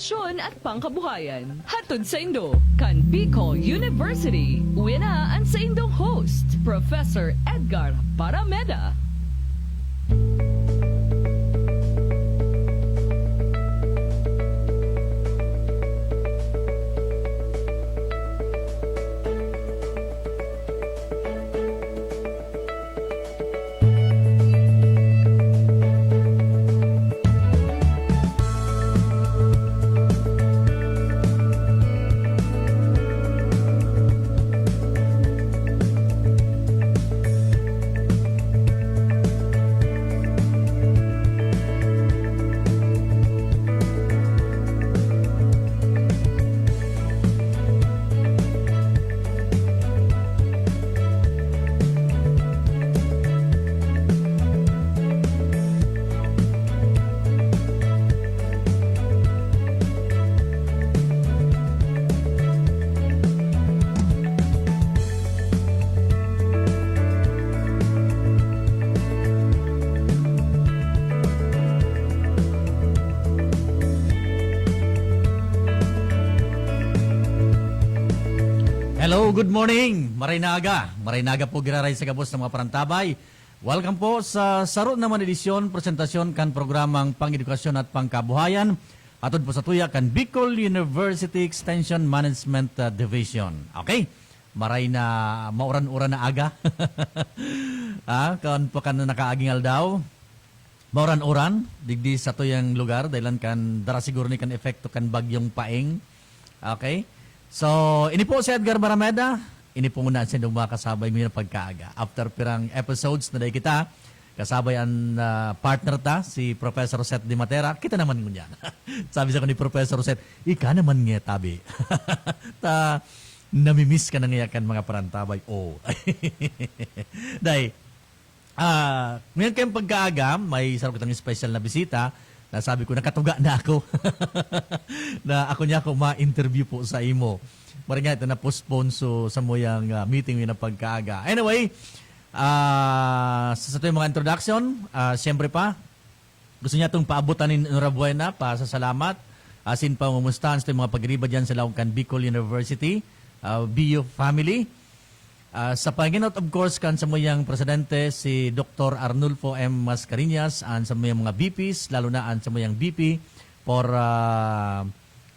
At pangkabuhayan. Hatod sa Indo, kan Bicol University. Uwi na ang sa Indong host, Professor Edgar Parameda. Hello, good morning. Marinaga po giraray sa gabos ng mga parantabay. Welcome po sa saro naman edisyon, presentasyon kan programang Pang-edukasyon at Pangkabuhayan. Atod po sa tuya kan Bicol University Extension Management Division. Okay, maray na mauran-uran na aga. Kan po kan nakaaging aldaw. Mauran-uran, digdi sa tuyang lugar, dahilan kan dara siguro ni kan epekto kan bagyong paeng. Okay. So, ini po si Edgar Parameda. Ini po muna sa mga kasabay mo yung pagkaaga. After pirang episodes na dahi kita, kasabay ang partner ta, si Professor Seth Di Matera. Kita naman mo niyan. Sabi sa ko ni Professor Seth, ika naman nga tabi. Namimiss ka na ngayakan mga parantabay. Oh. Dahil, ngayon kayong pagkaaga, may sarap kitang special na bisita. Sabi ko, nakatuga na ako. Na ako niya ako ma-interview po sa imo. Maring nga ito na postpone so, sa moyang meeting yun na pagkaaga. Anyway, sa ito yung mga introduction, siyempre pa, gusto niya itong paabutan ni Norabuena pa sa salamat. Asin pa mumustahan sa mga pagriba dyan sa Laucan Bicol University, BU family. Sa Panginoon, of course, kan sa moyang presidente si Dr. Arnulfo M. Mascareñas, an sa moyang mga VPs, lalo na an sa moyang VP for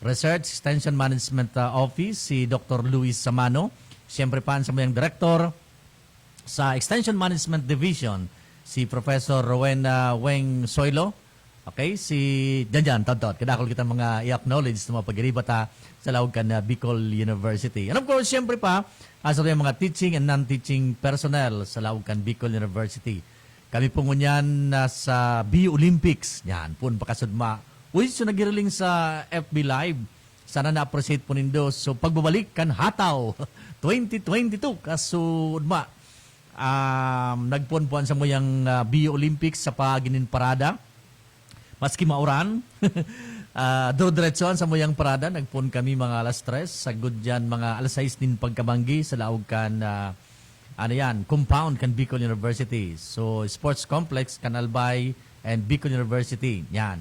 Research Extension Management Office, si Dr. Luis Samano. Siyempre pa an sa moyang director sa Extension Management Division, si Professor Rowena Weng Soylo. Okay, si Janjan, Todtot. Kadakol kita mga i-acknowledge sa mga pag-iribata sa Laucan Bicol University. And of course, siyempre pa, asa yung mga teaching and non-teaching personnel sa Laucan Bicol University. Kami po ngunyan sa BU Olympics. Yan, pun pakasudma. Uy, so nagiriling sa FB Live. Sana na-appreciate po nindo. So, pagbabalik kan hataw 2022 kasudma. Nagpuan-puan sa mo yung BU Olympics sa paginin parada. Maski mauran, diretsoan sa moyang parada, nagpun kami mga alas 3, sagod dyan mga alas 6 din pagkabanggi sa laog kan, compound kan Bicol University. So, sports complex, Canalbay, and Bicol University, yan.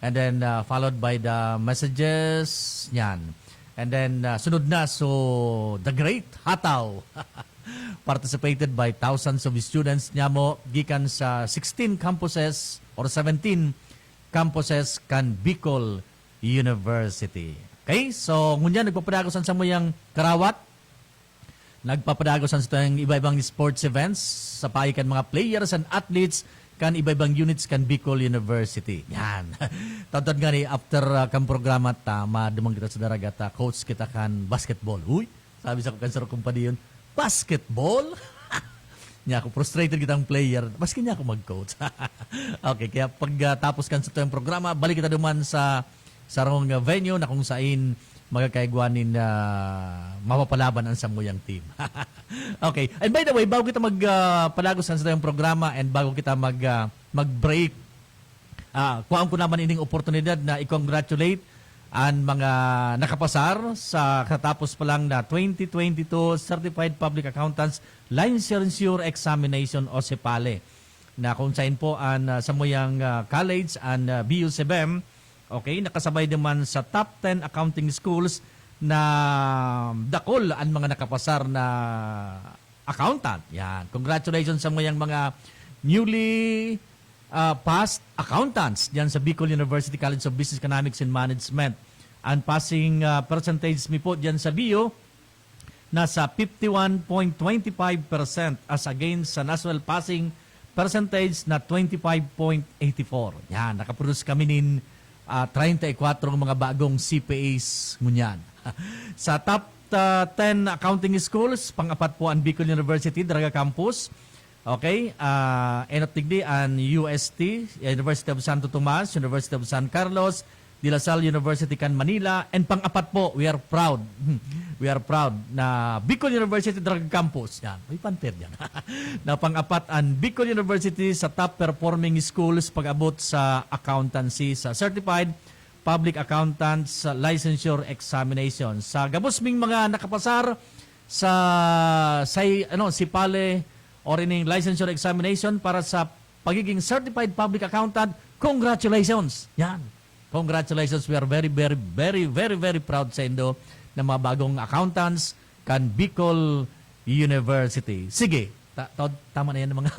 And then, followed by the messages, yan. And then, sunod na, so, the great hataw. Participated by thousands of students niya mo, gikan sa 16 campuses or 17 campuses kan Bicol University. Okay? So, ngunyan, nagpapadagosan sa moyang karawat. Nagpapadagosan sa itong iba-ibang sports events sa pagikan mga players and athletes kan iba-ibang units kan Bicol University. Yan. Tawad nga ni, after kang programa ta, madumang kita sa daragat, coach kita kan basketball. Uy, sabi sa kansaro kumpanya yun, basketball? Niya ako, frustrated kitang player. Maski niya ako mag-coach. Okay, kaya pagtapos kan sa itong programa, balik kita duman sa sarong venue na kung saan magkakaigwanin na mapapalaban ang samuyang team. Okay, and by the way, bago kita magpalagos sa itong programa and bago kita mag-break, kuhaan ko naman ining oportunidad na i-congratulate ang mga nakapasar sa katapos pa lang na 2022 Certified Public Accountants Licensure Examination o CEPALE na kung saan po ang samuyang college and BU-CBM Okay, nakasabay naman sa top 10 accounting schools na dakol ang mga nakapasar na accountant. Yan. Congratulations sa mga newly passed accountants diyan sa Bicol University College of Business Economics and Management. Ang passing percentage mi po diyan sa BU nasa 51.25% as against sa national passing percentage na 25.84. Yan, nakaproduce kami nin 34 mga bagong CPAs ngunyan. Sa top 10 accounting schools, pang-apat po ang Bicol University, Daraga Campus. Okay, Enotigdi ang UST, University of Santo Tomas, University of San Carlos, De La Salle University kan Manila, and pang-apat po, we are proud na Bicol University Daraga Campus. Yan, may panter yan. Na pang-apat ang Bicol University sa top performing schools pag-abot sa accountancy sa Certified Public Accountants Licensure Examination. Sa gabos ming mga nakapasar sa Sipale or ining licensure examination para sa pagiging Certified Public Accountant, congratulations! Yan. Congratulations. We are very, very, very, very, very proud sa Indo na mga bagong accountants kan Bicol University. Sige, tama na yan ng mga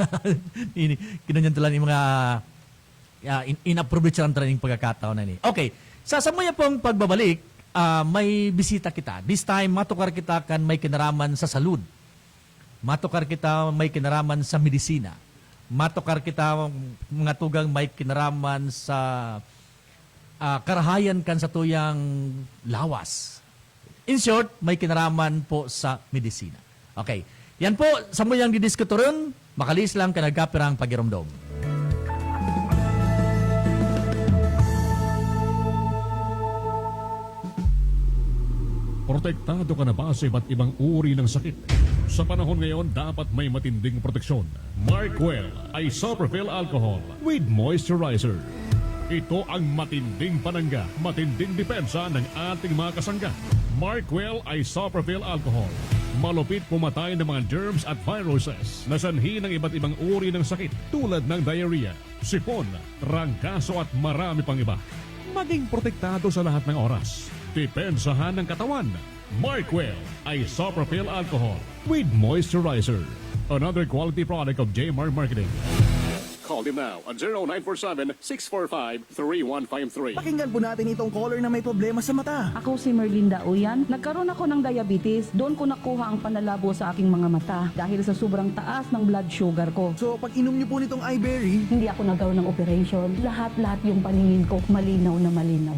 kinanyan talan yung mga in-approve siya ang training pagkakataon na ni. Okay, sa samuya pong pagbabalik, may bisita kita. This time, matukar kita kan may kinaraman sa salud. Matukar kita may kinaraman sa medisina. Matukar kita mga tugang may kinaraman sa karahayan kan sa tuyang lawas. In short, may kinaraman po sa medisina. Okay, yan po, samuyang didiskutoron, makalis lang kanagkapirang pagiromdom. Protektado ka na ba sa iba't ibang uri ng sakit? Sa panahon ngayon, dapat may matinding proteksyon. Markwell Isopropyl Alcohol with Moisturizer. Ito ang matinding panangga, matinding depensa ng ating mga kasangga. Markwell Isopropyl Alcohol. Malupit pumatay ng mga germs at viruses na sanhi ng iba't ibang uri ng sakit tulad ng diarrhea, sipon, trangkaso at marami pang iba. Maging protektado sa lahat ng oras. Depensahan ng katawan. Markwell Isopropyl Alcohol with Moisturizer. Another quality product of JMR Marketing. Call him now at 0947-645-3153. Pakinggan po natin itong caller na may problema sa mata. Ako si Merlinda Uyan. Nagkaroon ako ng diabetes. Doon ko nakuha ang panlalabo sa aking mga mata dahil sa sobrang taas ng blood sugar ko. So, pag inom niyo po nitong iBerry, Hindi ako nagkaroon ng operation. Lahat yung paningin ko malinaw na malinaw.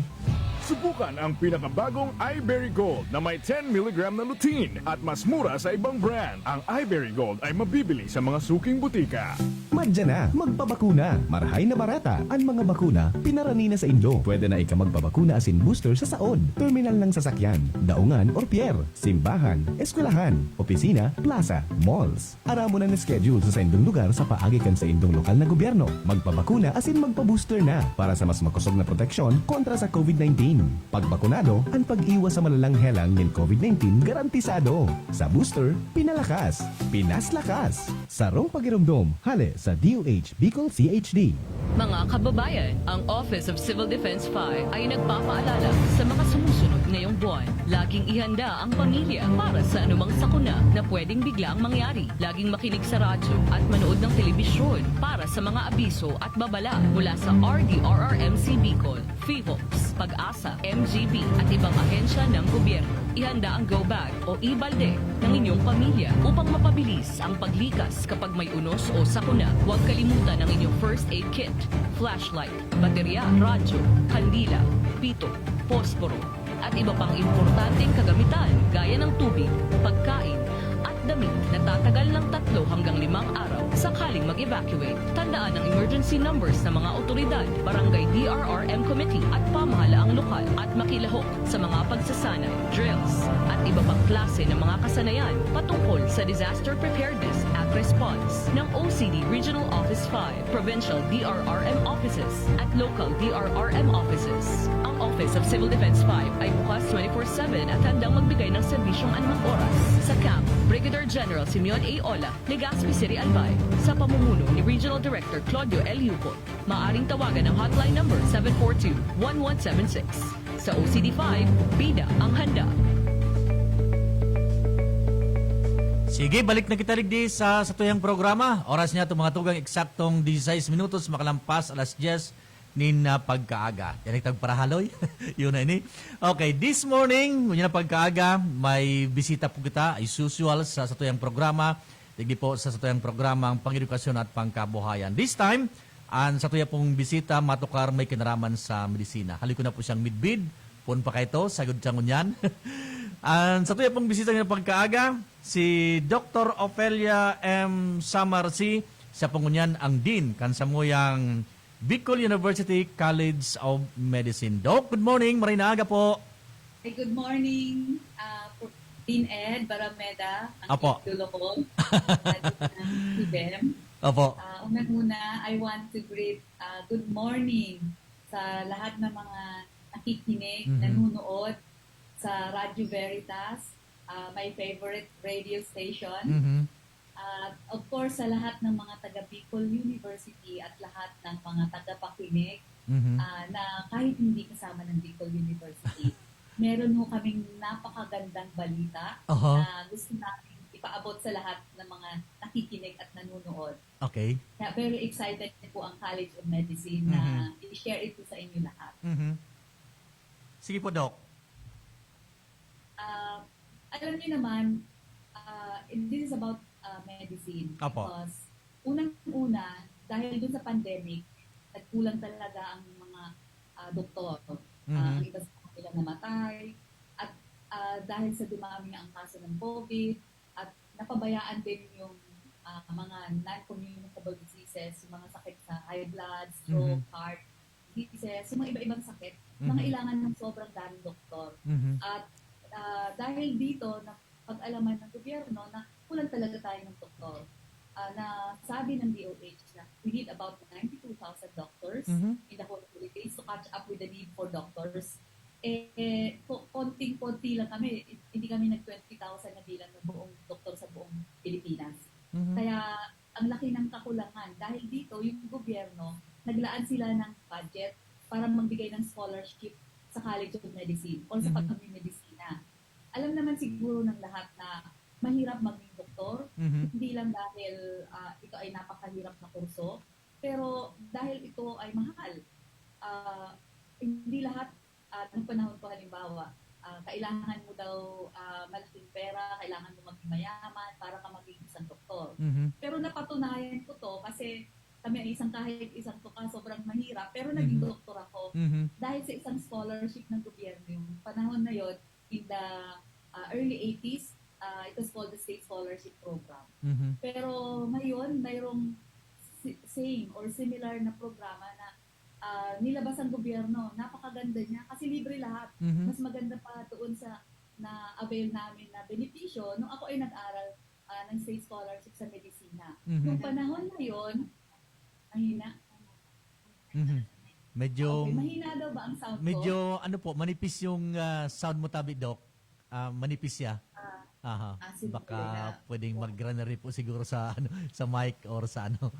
Subukan ang pinakabagong iBerry Gold na may 10 mg na lutein at mas mura sa ibang brand. Ang iBerry Gold ay mabibili sa mga suking butika. Madya na, magpabakuna. Marahay na barata. Ang mga bakuna, pinarani na sa Indo. Pwede na ika magpabakuna asin booster sa saon, terminal ng sasakyan, daungan or pier, simbahan, eskwelahan, opisina, plaza, malls. Ara mo na schedule sa indong lugar sa paagikan sa indong lokal na gobyerno. Magpabakuna asin magpabooster na para sa mas makusog na proteksyon kontra sa COVID-19. Pagbakunado, ang pag-iwas sa malalang helang ng COVID-19 garantisado. Sa booster, pinalakas, pinaslakas. Sarong pagiromdom, hale sa DOH Bicol CHD. Mga kababayan, ang Office of Civil Defense 5 ay nagpapaalala sa mga sumusunod ngayong buwan. Laging ihanda ang pamilya para sa anumang sakuna na pwedeng biglang mangyari. Laging makinig sa radyo at manood ng telebisyon para sa mga abiso at babala mula sa RDRRMC Bicol, FIVOX, Pag-asa, MGB at ibang ahensya ng gobyerno. Ihanda ang go bag o e-balde ng inyong pamilya upang mapabilis ang paglikas kapag may unos o sakuna. Huwag kalimutan ang inyong first aid kit, flashlight, baterya, radyo, kandila, pito, posporo, at iba pang importanteng kagamitan gaya ng tubig, pagkain, at damit na tatagal ng 3 hanggang 5 araw sakaling mag-evacuate. Tandaan ang emergency numbers ng mga otoridad, barangay DRRM committee at pamahalaang lokal at makilahok sa mga pagsasanay, drills, at iba pang klase ng mga kasanayan patungkol sa disaster preparedness at response ng OCD Regional Office 5, Provincial DRRM Offices at Local DRRM Offices. Ang Office of Civil Defense 5 ay bukas 24/7 at handang magbigay ng serbisyong anumang oras. Sa camp, Brigadier General Simeon A. Ola, Legazpi City Albay, sa pamumuno ni Regional Director Claudio L. Yupo. Maaring tawagan ang hotline number 742-1176. Sa OCD5, bida ang handa. Sige, balik na kita ligdi sa tuyang programa. Oras niya itong mga tugang eksaktong 16 minutos makalampas alas 10 nin pagkaaga. Yan ay tagparahaloy. Yun na ini. Okay, this morning, yun na pagkaaga, may bisita po kita as usual sa tuyang programa. Digdi po sa tuyang programa ang pang-edukasyon at pangkabuhayan. This time, ang sa tuya pong bisita, matukar may kinaraman sa medisina. Hali ko na po siyang midbid. Pun pa kayo sagod siyang unyan. Ang sa tuya pong bisita ng pagkaaga, si Dr. Ofelia M. Samarsi, sa pangunyan ang Dean, kansamuyang Bicol University College of Medicine. Doc, good morning. Marinaaga po. Hey, good morning, Dean Ed Barameda, ang Apo. idolo ko, ng CBEM. Opo. Unang-una, I want to greet good morning sa lahat ng mga nakikinig, nanonood sa Radio Veritas, my favorite radio station. Of course, sa lahat ng mga taga Bicol University at lahat ng mga taga-pakinig na kahit hindi kasama ng Bicol University, meron ho kaming napakagandang balita na gusto namin ipaabot sa lahat ng mga nakikinig at nanonood. Okay. Kaya very excited po ang College of Medicine na i-share ito sa inyo lahat. Sige po, Doc. Alam niyo naman, this is about medicine. Apo. Because unang-una, dahil dun sa pandemic, nagkulang talaga ang mga doktor. Ang iba sa kanila namatay. At dahil sa dumami ang kaso ng COVID, at napabayaan din yung mga non-communicable diseases, yung mga sakit sa high blood, stroke, heart diseases, yung mga iba-ibang sakit, mga ilangan ng sobrang daming doktor. At dahil dito, na pag-alaman ng gobyerno na kulang talaga tayo ng doktor, na sabi ng DOH na we need about 92,000 doctors in the whole Philippines to catch up with the need for doctors. Konting-konti lang kami. Hindi kami nag-20,000 na bilang ng buong doktor sa buong Pilipinas. Kaya ang laki ng kakulangan. Dahil dito, yung gobyerno, naglaan sila ng budget para magbigay ng scholarship sa College of Medicine o sa pag-medicina. Alam naman siguro ng lahat na mahirap maging doktor. Hindi lang dahil ito ay napakahirap na kurso, pero dahil ito ay mahal. Hindi lahat ng panahon ko halimbawa, kailangan mo daw malaking pera, kailangan mo maging mayaman para ka maging isang doktor. Pero napatunayan ko to kasi kami ay kahit isang tuka, sobrang mahirap, pero naging doktor ako dahil sa isang scholarship ng gobyerno. Yung panahon na yon, in the early 80s, it was called the State Scholarship Program. Pero ngayon, mayroong same or similar na programa na nilabas ang gobyerno. Napakaganda niya kasi libre lahat. Mas maganda pa doon sa na-avail namin na benepisyo nung ako ay nag-aral ng state scholarship sa medisina. Nung panahon na yun, mahina. Medyo, Okay, mahina daw ba ang sound ko? medyo, ano po, manipis yung sound mo tabi, Doc. Manipis siya. sige, Baka na. pwedeng mag-granary po siguro sa ano, sa mic or sa ano.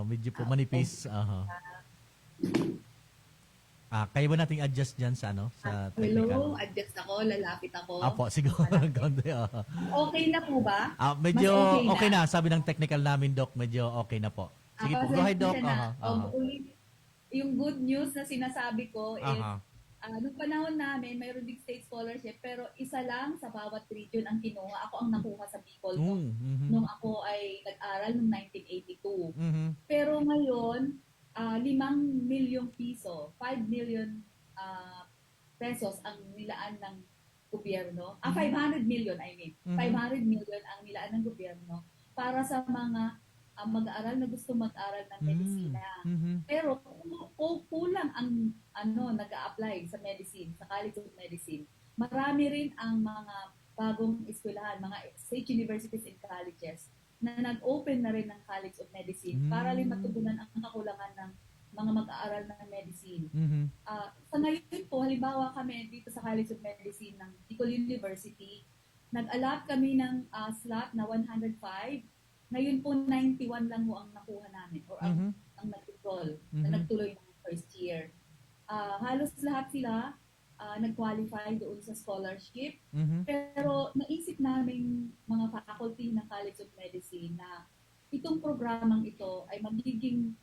Medyo po manipis. Kaya ba nating adjust dyan sa ano? Sa technical? Hello, adjust ako, lalapit ako. Apo, siguro. Okay na po ba? Medyo Mas okay na. Sabi ng technical namin, Doc, medyo okay na po. Sige po, go ahead, Doc. Yung good news na sinasabi ko is, nung panahon namin, mayroon big state scholarship, pero isa lang sa bawat region ang kinuha. Ako ang nakuha sa Bicol nung ako ay nag-aral noong 1982. Pero ngayon, 5 milyong piso, 5 million pesos ang nilaan ng gobyerno. 500 million, I mean. 500 million ang nilaan ng gobyerno para sa mga mag-aaral na gusto mag-aral ng medisina. Pero kulang ang nag-a-apply sa medicine, sa College of Medicine. marami rin ang mga bagong eskwelahan, mga state universities and colleges na nag-open na rin ng College of Medicine para rin matugunan ang kakulangan ng mga mag-aaral ng medicine. Sa ngayon po, halimbawa kami dito sa College of Medicine ng Bicol University, nag-allot kami ng slot na 105. Ngayon po, 91 lang po ang nakuha namin or ang nag-enroll na nagtuloy ng first year. Halos lahat sila nag-qualify doon sa scholarship. Pero naisip namin mga faculty ng College of Medicine na itong programang ito ay magiging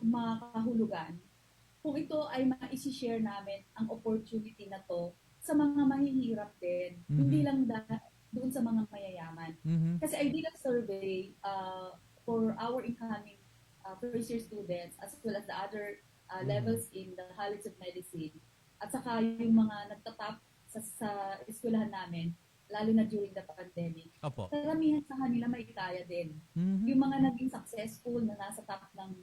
makahulugan kung ito ay ma-share namin ang opportunity na to sa mga mahihirap din. Hindi lang doon sa mga mayayaman. Kasi I did a survey for our incoming first year students as well as the other levels in the College of Medicine. At saka yung mga nagtatap sa eskwelahan namin, lalo na during the pandemic. Opo. Karamihan sa kanila may kaya din. Yung mga naging successful na nasa top ng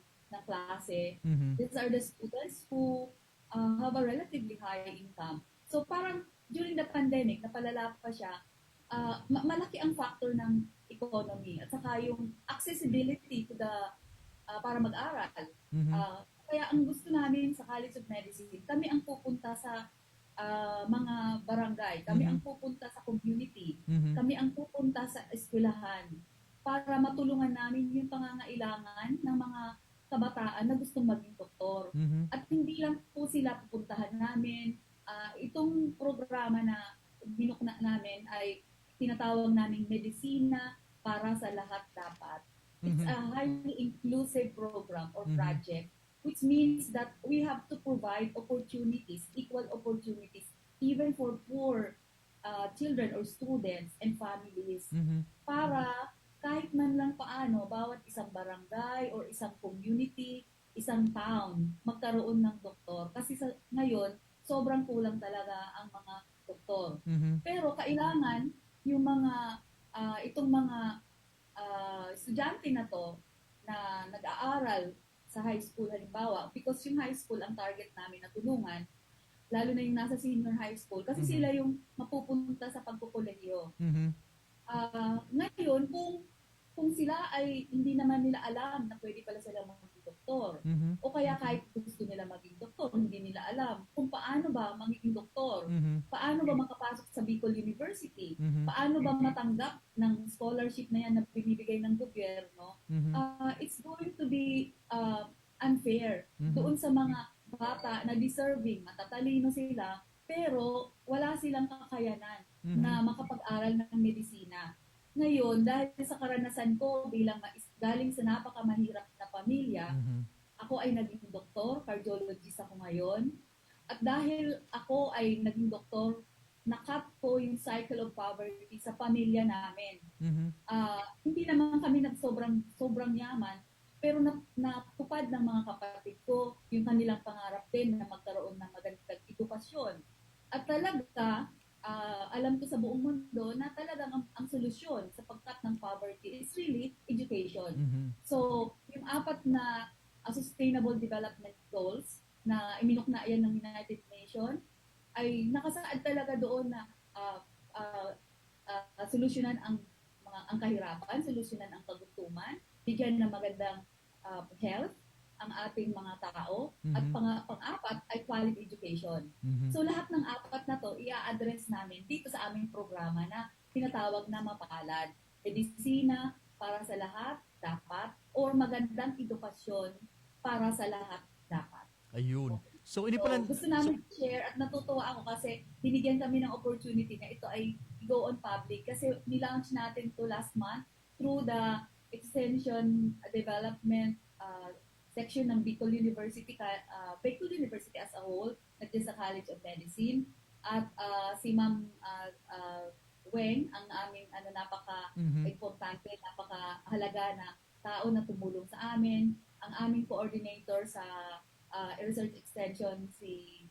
klase, these are the students who have a relatively high income. So parang during the pandemic, napalala pa siya, malaki ang factor ng economy at saka yung accessibility to the para mag-aral. Kaya ang gusto namin sa College of Medicine, kami ang pupunta sa mga barangay, kami ang pupunta sa community, kami ang pupunta sa eskwelahan para matulungan namin yung pangangailangan ng mga kabataan na gustong maging doktor. At hindi lang po sila pupuntahan namin. Itong programa na binukna namin ay tinatawag namin Medisina para sa lahat dapat. It's a highly inclusive program or project, which means that we have to provide opportunities, equal opportunities, even for poor children or students and families, para kahit man lang paano, bawat isang barangay or isang community, isang town, magkaroon ng doktor. Kasi ngayon, sobrang kulang talaga ang mga doktor. Pero kailangan yung mga, itong mga estudyante na to na nag-aaral sa high school halimbawa, because yung high school ang target namin na tulungan, lalo na yung nasa senior high school, kasi sila yung mapupunta sa pagkukulehiyo. Ngayon, kung sila ay hindi naman nila alam na pwede pala sila maging doktor, o kaya kahit gusto nila maging doktor, hindi nila alam kung paano ba magiging doktor, paano ba makapasok sa Bicol University, paano ba matanggap ng scholarship na yan na binibigay ng gobyerno, it's going to be unfair doon sa mga bata na deserving, matatalino sila, pero wala silang kakayanan na makapag-aral ng medisina. Ngayon, dahil sa karanasan ko bilang galing sa napakamahirap na pamilya, ako ay naging doktor, cardiologist ako ngayon. At dahil ako ay naging doktor, nakat ko yung cycle of poverty sa pamilya namin. Hindi naman kami sobrang yaman, pero natupad ng mga kapatid ko yung kanilang pangarap din na magkaroon ng magandang edukasyon. At talaga, alam ko sa buong mundo na talagang ang solusyon sa pagkat ng poverty is really education. So, yung 4 na Sustainable Development Goals na iminukna yan ng United Nations ay nakasaad talaga doon na solusyonan ang kahirapan, solusyonan ang kagutuman, bigyan ng magandang health ang ating mga tao, at pang-apat ay quality education. So lahat ng 4 na to i-address namin dito sa aming programa na tinatawag na Mapalad. Medisina para sa lahat dapat, or magandang edukasyon para sa lahat dapat. Ayun. So ini So, pala gusto namin share at natutuwa ako kasi binigyan kami ng opportunity na ito ay go on public kasi nilaunch natin to last month through the Extension Development section ng Bicol University, Bicol University as a whole, not just sa College of Medicine, at si Ma'am Weng, ang aming napaka-importante, napaka-halaga na tao na tumulong sa amin, ang aming coordinator sa research extension, si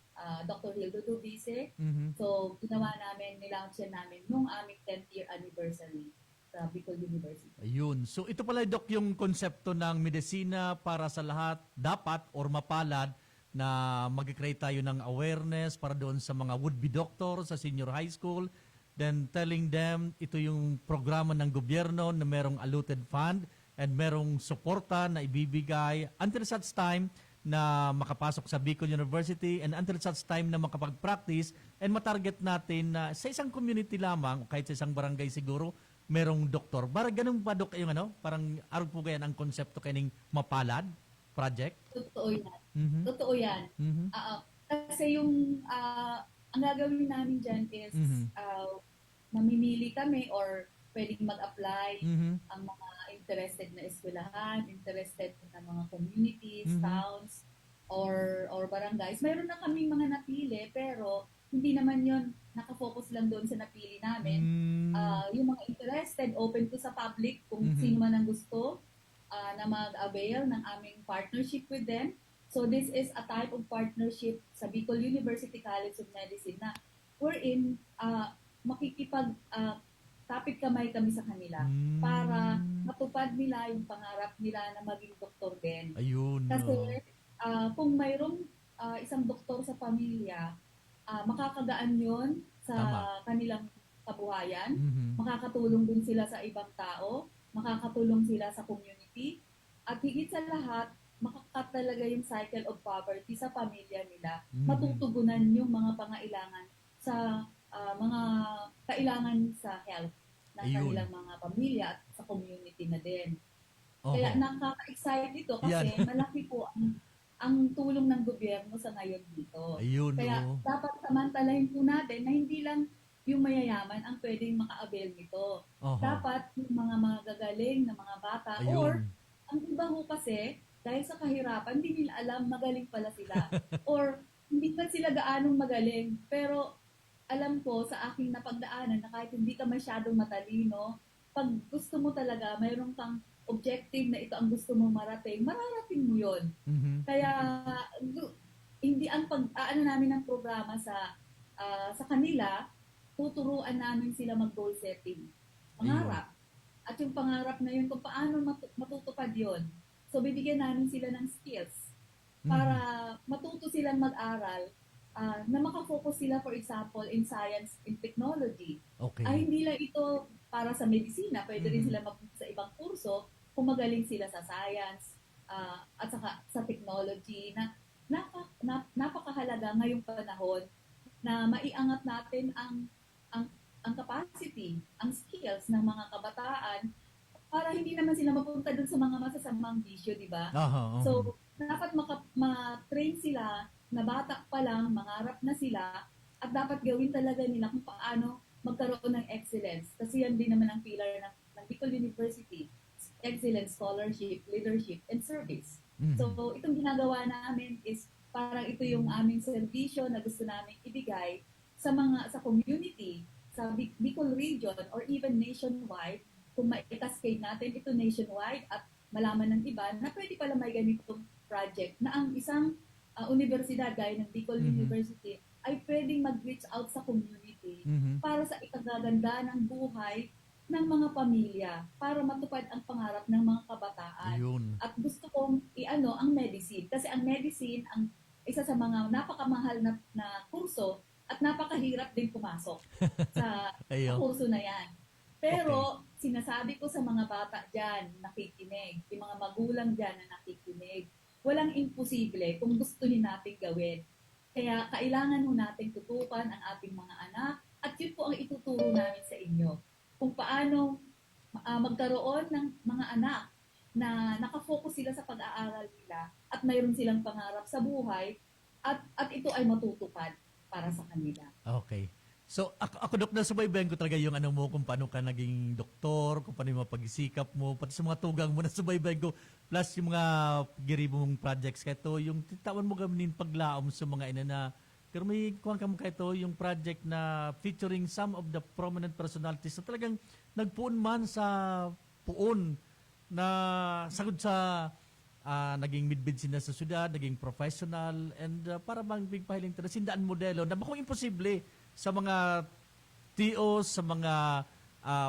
Dr. Hildo Dubice. So, ginawa namin, nilaunch namin nung aming 10th year anniversary sa Bicol University. Ayun. So ito pala, Doc, yung konsepto ng medisina para sa lahat dapat or mapalad na mag-create tayo ng awareness para doon sa mga would-be doctor sa senior high school. Then telling them ito yung programa ng gobyerno na merong allotted fund and merong suporta na ibibigay until such time na makapasok sa Bicol University and until such time na makapag-practice and matarget natin na sa isang community lamang o kahit sa isang barangay siguro merong doktor. Para ganun ba, Dok, yung parang arog po ganyan ang konsepto kaning mapalad project? Totoo yan. Mhm. Totoo yan. Mhm. Kasi yung ang gagawin namin dyan is mamimili kami or pwedeng mag-apply Mhm. ang mga interested na eskwelahan, interested na mga communities, towns, or barangays. Mayroon na kaming mga napili, pero hindi naman yon nakafocus lang doon sa napili namin. Yung mga interested, open to sa public kung sino man ang gusto na mag-avail ng aming partnership with them. So this is a type of partnership sa Bicol University College of Medicine na wherein tapit kamay kami sa kanila para matupad nila yung pangarap nila na maging doktor din. Ayun. Kasi kung mayroong isang doktor sa pamilya, makakagaan yon sa Tama. kanilang kabuhayan, Mhm. makakatulong din sila sa ibang tao, makakatulong sila sa community, at higit sa lahat, makakat talaga yung cycle of poverty sa pamilya nila. Matutugunan yung mga pangailangan sa mga kailangan sa health ng Ayun. kanilang mga pamilya at sa community na din. Oho. Kaya nakaka-excite ito kasi Yan. malaki po ang tulong ng gobyerno sa ngayon dito. Ayun, Kaya oo. dapat samantalahin po natin na hindi lang yung mayayaman ang pwedeng maka-avail nito. Oho. Dapat yung mga magagaling na mga bata Ayun. or ang iba ho kasi dahil sa kahirapan hindi nila alam magaling pala sila or hindi pa sila gaanong magaling pero alam ko sa aking napagdaanan na kahit hindi ka masyadong matalino, pag gusto mo talaga, mayroon kang objective na ito ang gusto mong marating, mararating mo yon. Mhm. Kaya hindi ang pag-aano namin ng programa sa kanila, tuturuan namin sila mag-goal setting. Pangarap. At yung pangarap na yun, kung paano matutupad yon. So, bibigyan namin sila ng skills para matuto silang mag-aral na makafocus sila, for example, in science and technology. Okay. Ay, hindi lang ito para sa medisina. Pwede rin sila mapunta sa ibang kurso kung magaling sila sa science at saka sa technology na napakahalaga ngayong panahon na maiangat natin ang capacity, ang skills ng mga kabataan para hindi naman sila mapunta dun sa mga masasamang bisyo, di ba? Aha, So, dapat ma-train sila na bata pa lang, mangarap na sila, at dapat gawin talaga nila kung paano magkaroon ng excellence. Kasi yan din naman ang pillar ng Bicol University, excellence, scholarship, leadership, and service. So, itong ginagawa namin is parang ito yung aming serbisyo na gusto namin ibigay sa community, sa Bicol region, or even nationwide. Kung ma-cascade natin ito nationwide at malaman ng iba na pwede pala may ganitong project na ang isang universidad gaya ng Bicol University ay pwedeng mag-reach out sa community para sa ikagaganda ng buhay ng mga pamilya para matupad ang pangarap ng mga kabataan. Ayun. At gusto kong ang medicine. Kasi ang medicine, ang isa sa mga napakamahal na kurso at napakahirap din pumasok sa Ayun. kurso na yan. Pero sinasabi ko sa mga bata dyan, nakikinig, yung mga magulang dyan na nakikinig, walang imposible kung gusto natin gawin. Kaya kailangan natin tutukan ang ating mga anak at yun po ang ituturo namin sa inyo. Kung paano magkaroon ng mga anak na nakafocus sila sa pag-aaral nila at mayroon silang pangarap sa buhay at ito ay matutupad para sa kanila. Okay. So, ako Dok, nasubaybayan ko talaga yung mo, kung paano ka naging doktor, kung paano yung mga pag-isikap mo, pati sa mga tugang mo, nasubaybayan ko, plus yung mga giribo mong projects, kaya to, yung titawan mo gamin paglaom sa mga ina na, pero may kuwang ka mo kaya to, yung project na featuring some of the prominent personalities na talagang nagpuon man sa puon na sagod sa naging midbid sila sa syudad, naging professional, and para bang big pahiling sindaan modelo na bakong imposible sa mga TOs, sa mga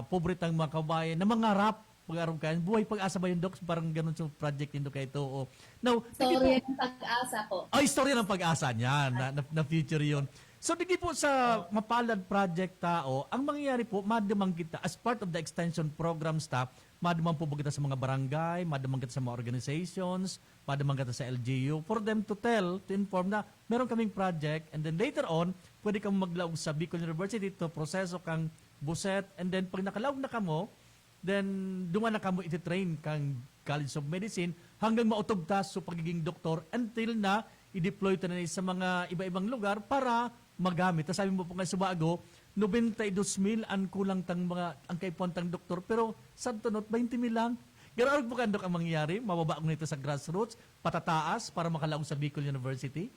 pobretang mga kabayan na mangarap pag-aram ka. Buhay pag-asa ba yung Dok? Parang ganun sa project nindo kay ito. Now, Storya ng pag-asa po. istorya ng pag-asa niya, na future yun. So, digi po sa Mapalad Project Tao, ang mangyayari po, madamang kita, as part of the extension program staff, madamang po kita sa mga barangay, madamang kita sa mga organizations, madamang kita sa LGU, for them to inform na meron kaming project, and then later on, pwede kang maglaog sa Bicol University to proseso kang buset, and then pag nakalaog na kamo, then dunga na kamo iti-train kang College of Medicine hanggang mautugtas sa pagiging doktor until na i-deploy ito na sa mga iba-ibang lugar para magamit. Sabi mo po nga sa bago, 92,000 ang kulang tang mga ang kaipuntang doktor, pero sa tunot 20,000 lang. Ganoon po kandok ang mangyayari, mababa ko nito sa grassroots, patataas para makalaog sa Bicol University?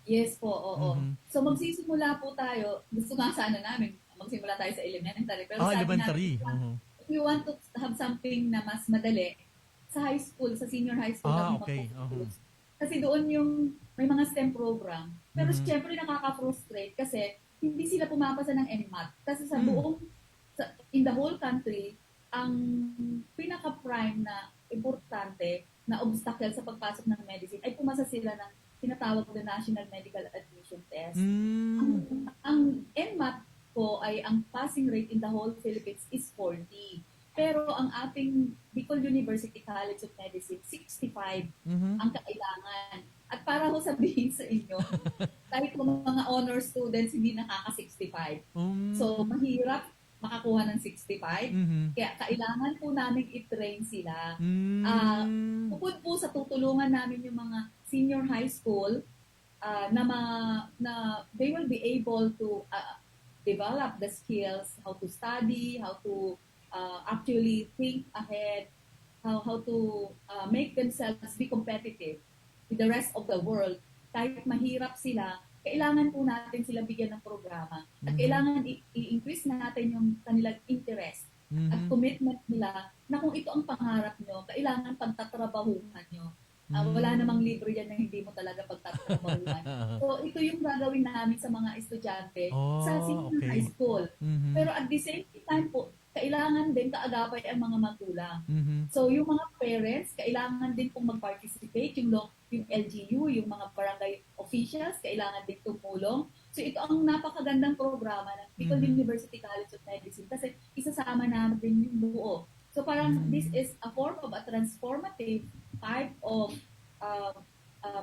Yes po, oo. So magsisimula po tayo, gusto nga sana namin, magsimula tayo sa elementary. Pero sabi Elementary. namin, if we want to have something na mas madali, sa high school, sa senior high school, kami Okay. mag-focus. Kasi doon yung may mga STEM program. Pero syempre nakaka-frustrate kasi hindi sila pumapasa ng NMAT. Kasi sa buong, in the whole country, ang pinaka-prime na importante na obstacle sa pagpasok ng medicine ay pumasa sila ng tinatawag na National Medical Admission Test. Ang NMAT po ay ang passing rate in the whole Philippines is 40. Pero ang ating Bicol University College of Medicine, 65 ang kailangan. At para ho sabihin sa inyo, kahit mga honor students hindi nakaka-65. So, mahirap makakuha ng 65. Kaya kailangan po namin i-train sila. Bukod po sa tutulungan namin yung mga senior high school na they will be able to develop the skills, how to study, how to actually think ahead, how to make themselves be competitive with the rest of the world. Kahit mahirap sila, kailangan po natin sila bigyan ng programa. At kailangan i-increase natin yung kanilang interest at commitment nila na kung ito ang pangarap nyo, kailangan pagtatrabahuhan nyo. Wala namang libre yan na hindi mo talaga pagtatrabahuhan. So, ito yung gagawin namin sa mga estudyante sa senior high school. Pero at the same time po, kailangan din kaagapay ang mga magulang. So, yung mga parents, kailangan din pong mag-participate, yung LGU, yung mga barangay officials, kailangan din tumulong. So, ito ang napakagandang programa ng Bicol University College of Medicine kasi isasama natin yung buo. So, parang this is a form of a transformative type of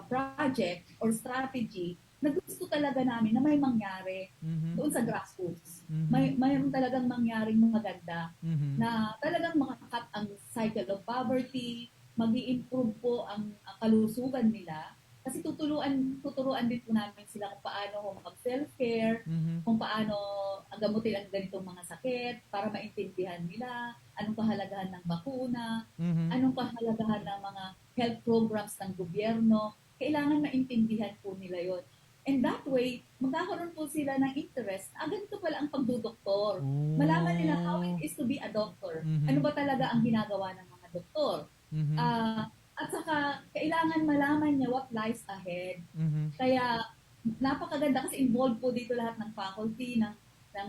project or strategy na gusto talaga namin na may mangyari doon sa grassroots. Mayroon talagang mangyaring maganda na talagang makakat ang cycle of poverty, mag-i-improve po ang kalusugan nila. Kasi tuturuan din po namin sila kung paano mag-self-care, kung paano gamutin ang ganitong mga sakit para maintindihan nila anong kahalagahan ng bakuna, anong kahalagahan ng mga health programs ng gobyerno. Kailangan maintindihan po nila yon. And that way, magkakaroon po sila ng interest. Ganito pala ang pagdudoktor. Malaman nila how it is to be a doctor. Ano ba talaga ang ginagawa ng mga doktor? At saka, kailangan malaman niya what lies ahead. Kaya, napakaganda kasi involved po dito lahat ng faculty ng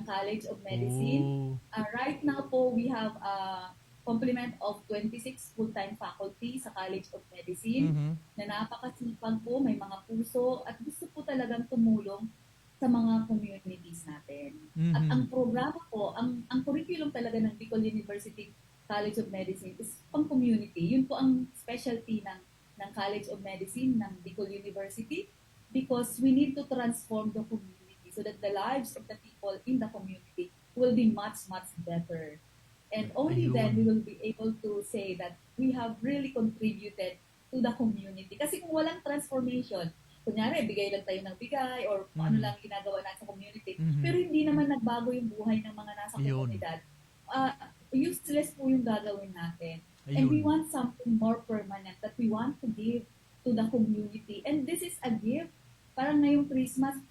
College of Medicine. Right now po, we have a complement of 26 full-time faculty sa College of Medicine na napakasipag po, may mga puso at gusto po talagang tumulong sa mga communities natin. At ang programa po, ang curriculum talaga ng Bicol University College of Medicine is pang-community. Yun po ang specialty ng College of Medicine ng Bicol University because we need to transform the community so that the lives of the people in the community will be much, much better. And only then we will be able to say that we have really contributed to the community. Kasi kung walang transformation, kunyari, bigay lang tayo ng bigay or kung ano lang ginagawa natin sa community, pero hindi naman nagbago yung buhay ng mga nasa komunidad, useless po yung gagawin natin. And we want something more permanent that we want to give to the community. And this is a gift. Parang ngayong Christmas,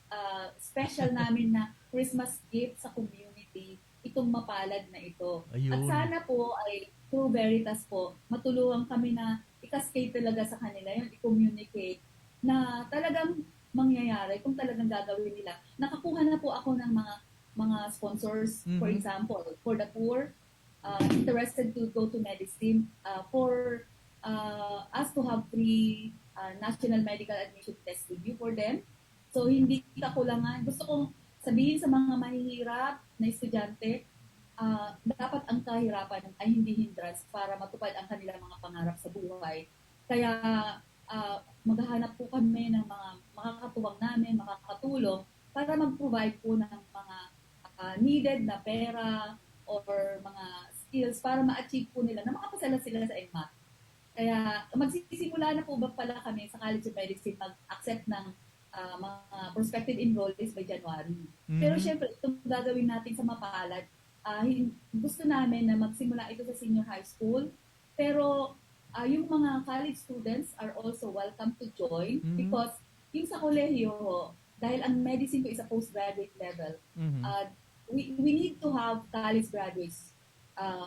special namin na Christmas gift sa community, itong mapalad na ito. At sana po ay through Veritas po, matulungan kami na i-cascade talaga sa kanila yun, i-communicate na talagang mangyayari kung talagang gagawin nila. Nakakuha na po ako ng mga sponsors, for example, for the poor, interested to go to medicine for us to have free national medical admission test review for them. So hindi kakulangan. Gusto kong sabihin sa mga mahihirap na estudyante, dapat ang kahirapan ay hindi hindrance para matupad ang kanilang mga pangarap sa buhay. Kaya maghahanap po kami ng mga makakatuwang namin, makakatulong para mag-provide po ng mga needed na pera or mga skills para ma-achieve po nila na makapasala sila sa ENMAT. Kaya magsisimula na po ba pala kami sa College of Medicine mag-accept ng mga prospective enrollees by January. Pero syempre, itong gagawin natin sa mapalad, gusto namin na magsimula ito sa senior high school. Pero yung mga college students are also welcome to join because yung sa kolehiyo, dahil ang medicine ko is a postgraduate level, we need to have college graduates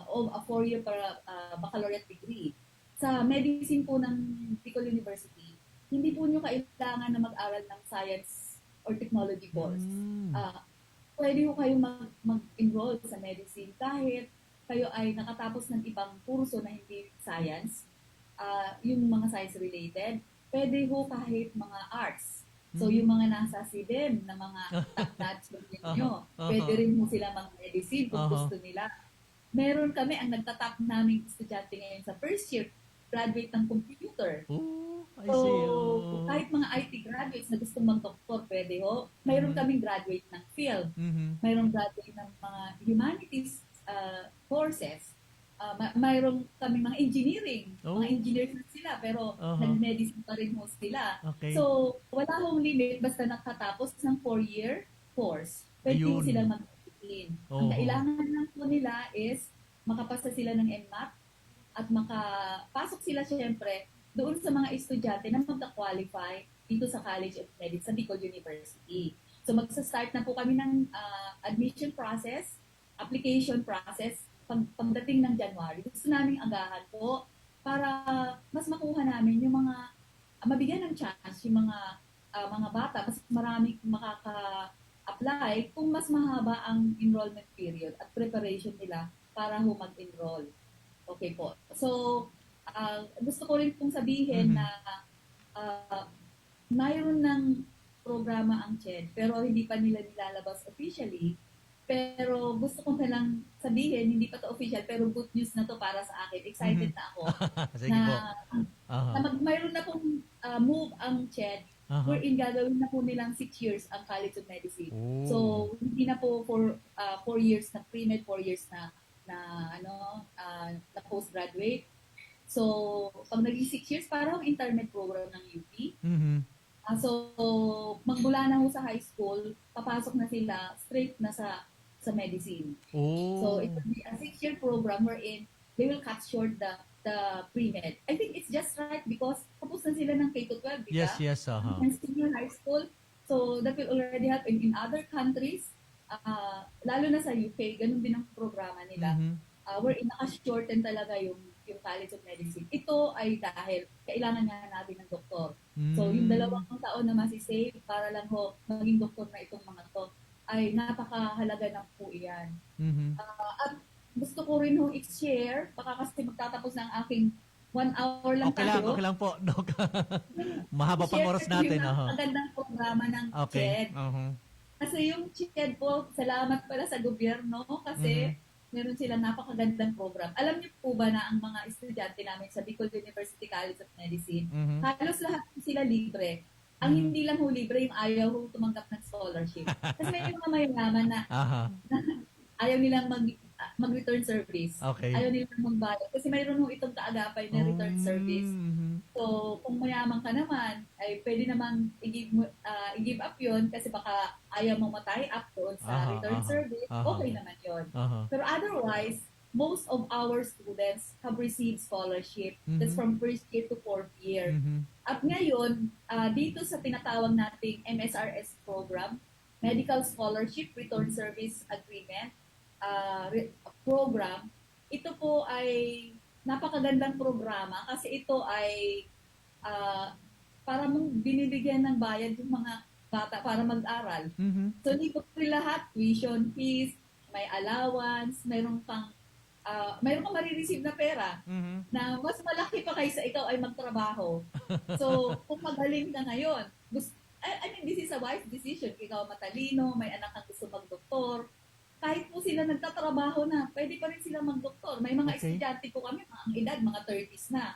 of a 4-year para baccalaureate degree. Sa medicine po ng Bicol University, hindi po nyo kailangan na mag-aral ng science or technology course. Pwede po kayong mag-enroll sa medicine kahit kayo ay nakatapos ng ibang kurso na hindi science, yung mga science-related. Pwede po kahit mga arts. So yung mga nasa SIDEM na mga top-notch nyo, pwede rin po sila mag-medicine kung gusto nila. Meron kami, ang nagtatap naming estudyante ngayon sa first year, graduate ng computer. I see. Kahit mga IT graduates na gustong mag-doktor, pwede ho. Mayroon kaming graduate ng field. Mayroon graduate ng mga humanities courses. Mayroon kaming mga engineering. Mga engineers na sila, pero nag-medicine pa rin ho sila. Okay. So, wala hong limit basta nakatapos ng 4-year course. Pwede sila mag-medicine. Ang kailangan lang po nila is makapasa sila ng ENMAT at makapasok sila syempre doon sa mga estudyante na magka-qualify dito sa College of Medicine sa Bicol University. So magsa-start na po kami ng admission process, application process pagdating ng January. Gusto namin agahan po para mas makuha namin yung mga mabigyan ng chance yung mga bata, mas marami makaka-apply kung mas mahaba ang enrollment period at preparation nila para mag-enroll. Okay po. So, gusto ko rin pong sabihin na mayroon ng programa ang CHED pero hindi pa nila nilalabas officially. Pero gusto ko na lang sabihin, hindi pa to official pero good news na to para sa akin. Excited na ako. Sige po. Mayroon na pong move ang CHED wherein gagawin na po nilang 6 years ang College of Medicine. So, hindi na po for 4 years na pre-med, 4 years na postgraduate. So, pag naging 6 years, parang intermed program ng UP. So, magmula na ho sa high school, papasok na sila straight na sa medicine. So, it will be a 6-year program wherein they will cut short the pre-med. I think it's just right because tapos na sila ng K-12, di ba? Yes. And senior high school. So, that will already happen in other countries. Lalo na sa UK, ganun din ang programa nila. Wherein naka-shorten talaga yung College of Medicine. Ito ay dahil kailangan nga natin ng doktor. So, yung 2 taon na masisave para lang ho maging doktor na itong mga to ay napakahalaga na po iyan. At gusto ko rin ho i-share, baka kasi magtatapos na ang aking 1 hour lang tayo. Okay lang po, Doc. Mahaba pang oras natin. Ang magandang programa ng CHED. Kasi yung CHED po, salamat pala sa gobyerno kasi meron silang napakagandang program. Alam niyo po ba na ang mga estudyante namin sa Bicol University College of Medicine, halos lahat sila libre. Ang hindi lang ho libre, yung ayaw ho tumanggap ng scholarship. Kasi may mga mayayaman na ayaw nilang mag-return service. Okay. Ayaw nilang magbayad. Kasi mayroon ho itong kaagapay na return service. So, kung mayaman ka naman, ay pwede namang i-give up yun kasi baka ayaw mo matay up doon sa return service. Okay naman yun. Pero otherwise, most of our students have received scholarship. That's from first year to 4th year. At ngayon, dito sa tinatawag nating MSRS program, Medical Scholarship Return Service Agreement program, ito po ay napakagandang programa kasi ito ay para mong binibigyan ng bayad yung mga bata para mag-aral. So, hindi po lahat, tuition fees, may allowance, mayroon pang mayroon kang marireceive na pera na mas malaki pa kaysa ikaw ay magtrabaho. So, kung magaling ka ngayon, I mean, this is a wise decision. Ikaw matalino, may anak kang gusto magdoktor. Kahit po sila nagtatrabaho na, pwede pa rin sila magdoktor. May mga estudyante po kami, ang edad, mga 30s na.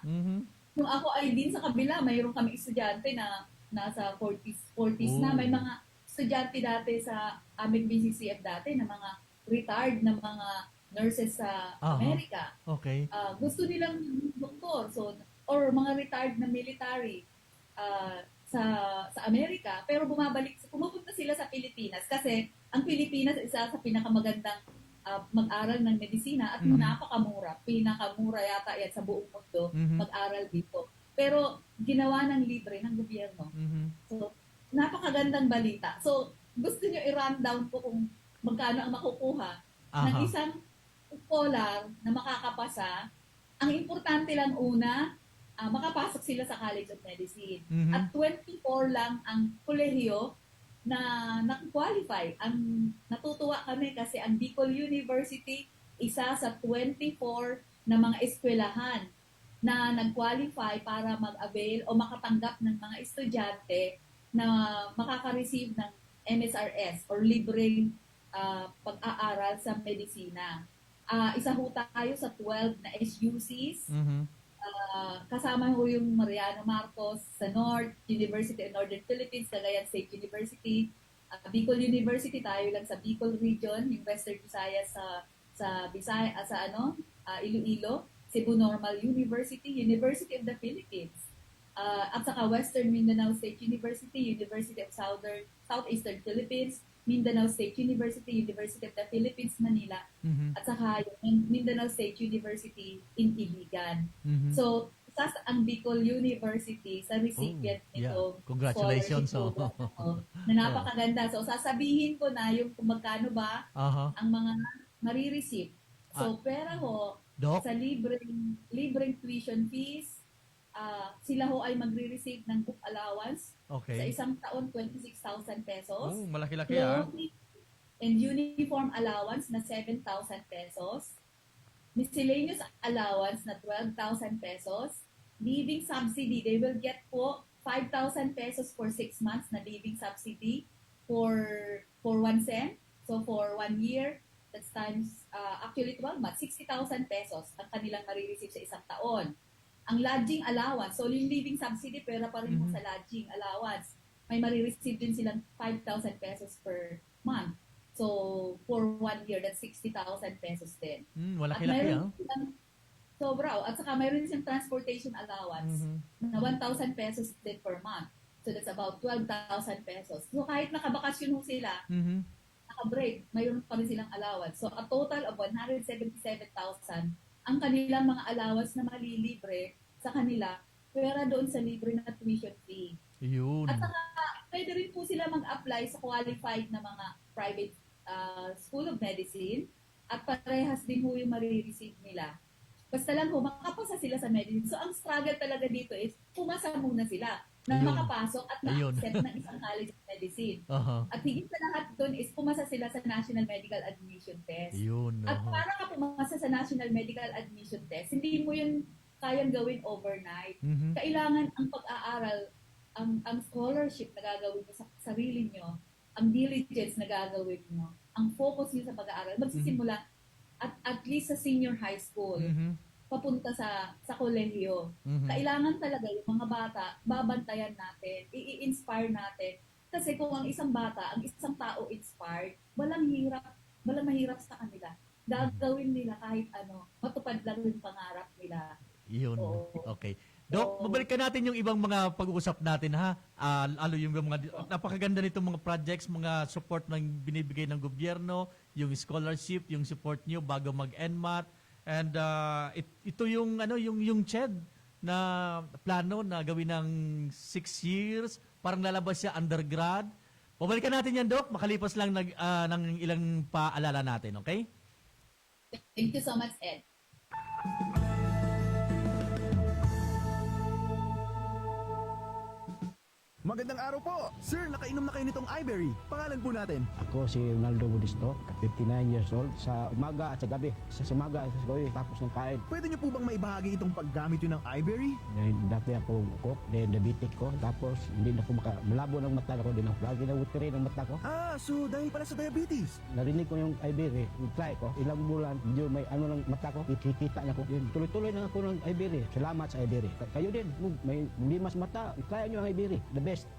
Nung ako ay din sa kabila, mayroon kami estudyante na nasa 40s na. May mga estudyante dati sa aming BCCF dati na mga retired na mga nurses sa Amerika. Okay. Gusto nilang doktor, so, or mga retired na military sa Amerika, pero pumupunta sila sa Pilipinas kasi ang Pilipinas isa sa pinakamagandang mag-aral ng medisina at napakamura. Pinakamura yata yan sa buong mundo mag-aral dito. Pero ginawa ng libre ng gobyerno. So, napakagandang balita. So, gusto nyo i-run down po kung magkano ang makukuha ng isang scholar na makakapasa. Ang importante lang una, makapasok sila sa College of Medicine. At 24 lang ang kolehiyo na nag-qualify. Ang natutuwa kami kasi ang Bicol University, isa sa 24 na mga eskwelahan na nag-qualify para mag-avail o makatanggap ng mga estudyante na makaka-receive ng MSRS or libreng pag-aaral sa medisina. Isa ho tayo sa 12 na SUCs. Kasama ho yung Mariano Marcos sa North, University of Northern Philippines, Cagayan State University, Bicol University, tayo lang sa Bicol Region, yung Western Visayas sa Iloilo, Cebu Normal University, University of the Philippines, at saka Western Mindanao State University, University of Southeastern Philippines, Mindanao State University, University of the Philippines, Manila, at saka yung Mindanao State University in Iligan. So, isa ang Bicol University sa recipient nito. Congratulations. Na napakaganda. So, sasabihin ko na yung kung magkano ba ang mga marireceive. So, pera ho, Doc? sa libreng tuition fees, sila ho ay magre-receive ng book allowance sa isang taon, 26,000 pesos. Malaki-laki Clothing and uniform allowance na 7,000 pesos. Miscellaneous allowance na 12,000 pesos. Living subsidy, they will get po 5,000 pesos for 6 months na living subsidy for 1 cent. So for 1 year, that's times, actually 12 months, 60,000 pesos ang kanilang marireceive sa isang taon. Ang lodging allowance, so yung living subsidy, pera pa rin mo sa lodging allowance. May marireceive din silang 5,000 pesos per month. So, for 1 year, that's 60,000 pesos din. Malaki-laki Sobra. At saka mayroon siyang transportation allowance na 1,000 pesos din per month. So, that's about 12,000 pesos. So, kahit nakabakasyon ho sila, naka-break, mayroon pa rin silang allowance. So, a total of 177,000 ang kanilang mga allowance na malilibre sa kanila, pera doon sa libre na tuition fee. Yun. At saka, pwede rin po sila mag-apply sa qualified na mga private school of medicine at parehas din po yung marireceive nila. Basta lang po, makapasa sila sa medicine. So, ang struggle talaga dito is, pumasa muna sila na makapasok at ma-accept ng isang college of medicine. At higit sa lahat doon is pumasa sila sa National Medical Admission Test. At para ka pumasa sa National Medical Admission Test, hindi mo yun kayang gawin overnight. Kailangan ang pag-aaral, ang scholarship na gagawin mo sa sarili nyo, ang diligence na gagawin mo, ang focus nyo sa pag-aaral, magsisimula at least sa senior high school. Papunta sa kolehiyo. Kailangan talaga yung mga bata, babantayan natin, i-inspire natin. Kasi kung ang isang bata, ang isang tao inspired, walang mahirap sa kanila. Gagawin nila kahit ano, matupad lang yung pangarap nila. Yun. Okay. Doc, mabalikan natin yung ibang mga pag-uusap natin ha. Yung mga napakaganda nitong mga projects, mga support na binibigay ng gobyerno, yung scholarship, yung support niyo bago mag-NMAT. And ito yung yung CHED na plano na gawin ng 6 years, parang lalabas siya undergrad. Pabalikan natin yan, Doc, makalipas lang ng ilang paalala natin, okay? Thank you so much, Ed. Magandang araw po! Sir, nakainom na kayo nitong iBerry. Pangalan po natin. Ako si Ronaldo Budisto, 59 years old. Sa umaga at sa gabi. Sa umaga at sa gabi, tapos ng kain. Pwede niyo po bang maibahagi itong paggamit yun ng iBerry? Dati ako cook, diabetic ko. Tapos hindi na ako malabo ng mata ko. Hindi na lagi na utiri ng mata ko. Ah, so dahil pala sa diabetes. Narinig ko yung Iberry, try ko. Ilang bulan, medyo may ano ng mata ko, ikikita na ko. Yun, tuloy-tuloy na ako ng Iberry. Salamat sa Iberry. Kayo din, may limas mata, try nyo ang Iberry. The best.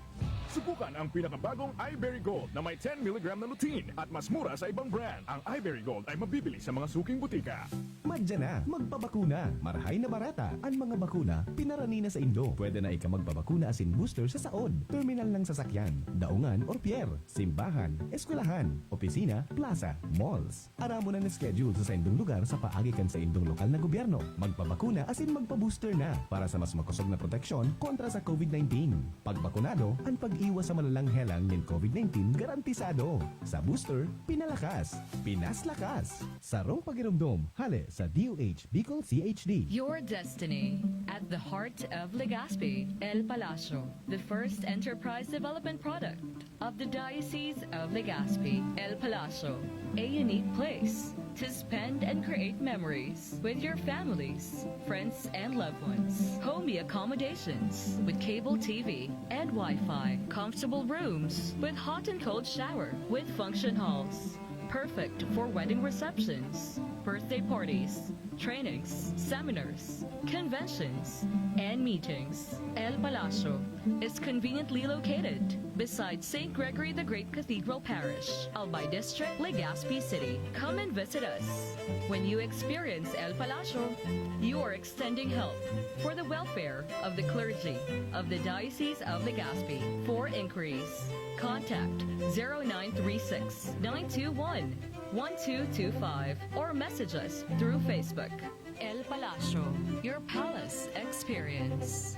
Subukan ang pinakabagong iBerry Gold na may 10 mg na lutein at mas mura sa ibang brand. Ang iBerry Gold ay mabibili sa mga suking butika. Madya na, magpabakuna. Marahay na barata. Ang mga bakuna, pinarani na sa Indo. Pwede na ika magbabakuna asin booster sa saod, terminal ng sasakyan, daungan or pier, simbahan, eskwelahan, opisina, plaza, malls. Aramo na schedule sa indong lugar sa paagikan sa indong lokal na gobyerno. Magpabakuna asin magpa-booster na para sa mas makusog na proteksyon kontra sa COVID-19. Pagbakunado, ang pag-iwas sa malalang helang ng COVID-19 garantisado. Sa booster, pinalakas, pinaslakas. Sarong pagirumdom, hale sa DOH Bicol CHD. Your destiny at the heart of Legazpi, El Palacio, the first enterprise development product of the Diocese of Legazpi, El Palacio, a unique place to spend and create memories with your families, friends, and loved ones. Homey accommodations with cable TV and Wi-Fi, comfortable rooms with hot and cold shower with function halls. Perfect for wedding receptions, birthday parties, trainings, seminars, conventions, and meetings. El Palacio is conveniently located beside St. Gregory the Great Cathedral Parish, Albay District, Legazpi City. Come and visit us. When you experience El Palacio, you are extending help for the welfare of the clergy of the Diocese of Legazpi. For inquiries, contact 0936-921-1225 or message us through Facebook. El Palacio, your palace experience.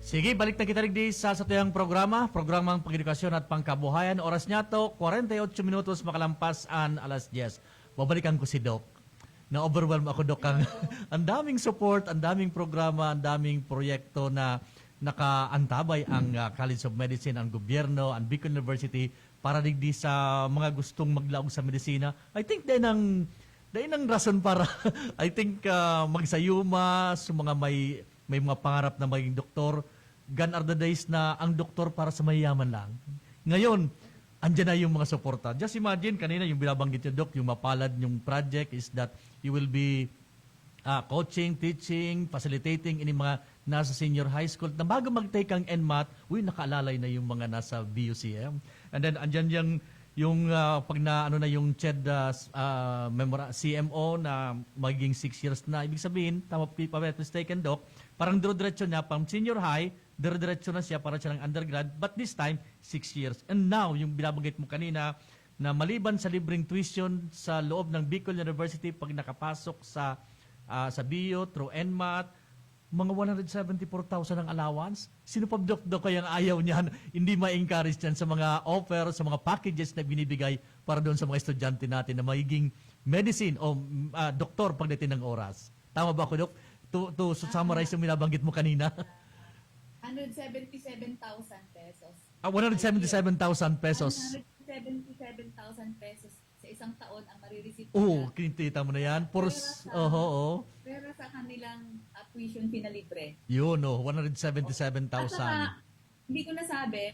Sige, balik na kita rin sa tuyang programang pag-edukasyon at pangkabuhayan. Oras niya to, 48 minutos makalampas an alas 10. Babalikan ko si Doc. Na-overwhelm ako, Doc. Ang daming support, ang daming programa, ang daming proyekto na nakaantabay ang College of Medicine, ang gobyerno, ang Bicol University para digdi sa mga gustong maglaog sa medisina. I think dahil ang rason para I think magsayuma sa mga may mga pangarap na maging doktor. Gone are the days na ang doktor para sa mayayaman lang. Ngayon, andyan na yung mga suporta. Just imagine, kanina yung binabanggit yung Doc, yung mapalad yung project is that you will be coaching, teaching, facilitating in mga nasa senior high school. Na bago mag-take ang NMAT, nakaalalay na yung mga nasa BUCM. And then, andyan yung pag na ano na yung CHED CMO na magiging 6 years na. Ibig sabihin, tama pa mistaken, Doc, parang dire-diretso niya, pang senior high, dire-diretso na siya para siya ng undergrad, but this time, 6 years. And now, yung binabanggit mo kanina, na maliban sa libreng tuition sa loob ng Bicol University, pag nakapasok sa BU through NMAT, mga 174,000 ang allowance. Sino pa, Doc, kayang ayaw niyan, hindi ma-encourage yan sa mga offer, sa mga packages na binibigay para doon sa mga estudyante natin na magiging medicine o doktor pagdating ng oras. Tama ba ako, Doc? To summarize yung binabanggit mo kanina. 177,000 pesos. 177,000 pesos. 177,000 pesos sa isang taon ang marireceive Oo, nila. kinita mo na yan. Pero sa kanilang tuition fee na libre. Yun, 177,000. At saka, hindi ko nasabi,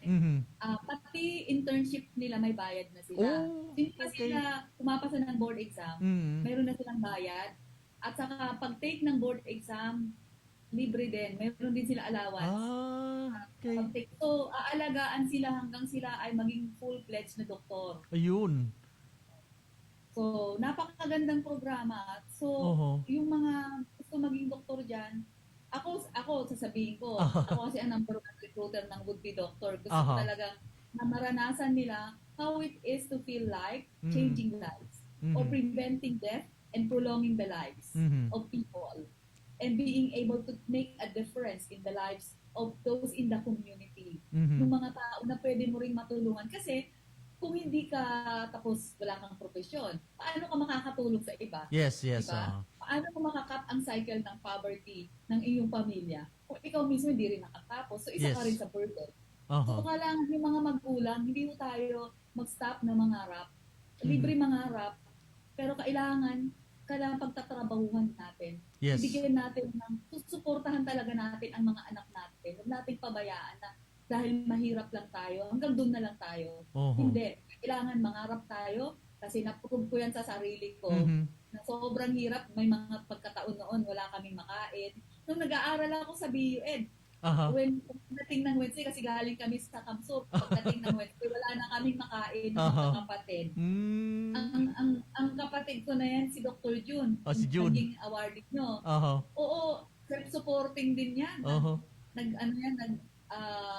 pati internship nila may bayad na sila. Since sila pumapasa ng board exam, meron na silang bayad. At saka pag-take ng board exam, libre din. Meron din sila allowance. Okay. So, aalagaan sila hanggang sila ay maging full-fledged na doktor. Ayun. So, napakagandang programa. So, yung mga gusto maging doktor dyan, ako sasabihin ko, ako kasi ang number 1 recruiter ng would-be doctor. Gusto ko talaga na maranasan nila how it is to feel like changing lives or preventing death and prolonging the lives of people and being able to make a difference in the lives of those in the community. Yung mga tao na pwede mo ring matulungan. Kasi kung hindi ka tapos wala kang profesyon, paano ka makakatulong sa iba? Yes, yes. Diba? Paano mo makakat ang cycle ng poverty ng iyong pamilya? Kung ikaw mismo hindi rin nakatapos, so isa ka Yes. rin sa burden. Uh-huh. So kailangan yung mga magulang, hindi mo tayo mag-stop na mangarap. Libre mangarap, pero kailangan pagtatrabahuhan natin. Yes. Ibigyan natin susuportahan talaga natin ang mga anak natin. Huwag nating pabayaan na dahil mahirap lang tayo, hanggang doon na lang tayo. Uh-huh. Hindi. Kailangan mangarap tayo kasi naprove ko yan sa sarili ko. Na sobrang hirap, may mga pagkataon noon, wala kaming makain. Nung nag-aaral ako sa BUED, when pagdating ng Wednesday, kasi galing kami sa Kamsur, pagdating ng Wednesday, wala na kaming makain ng mga kapatid. Ang kapatid ko na yan, si Dr. June. Si June. Naging awardee nyo. Oo, self-supporting din yan.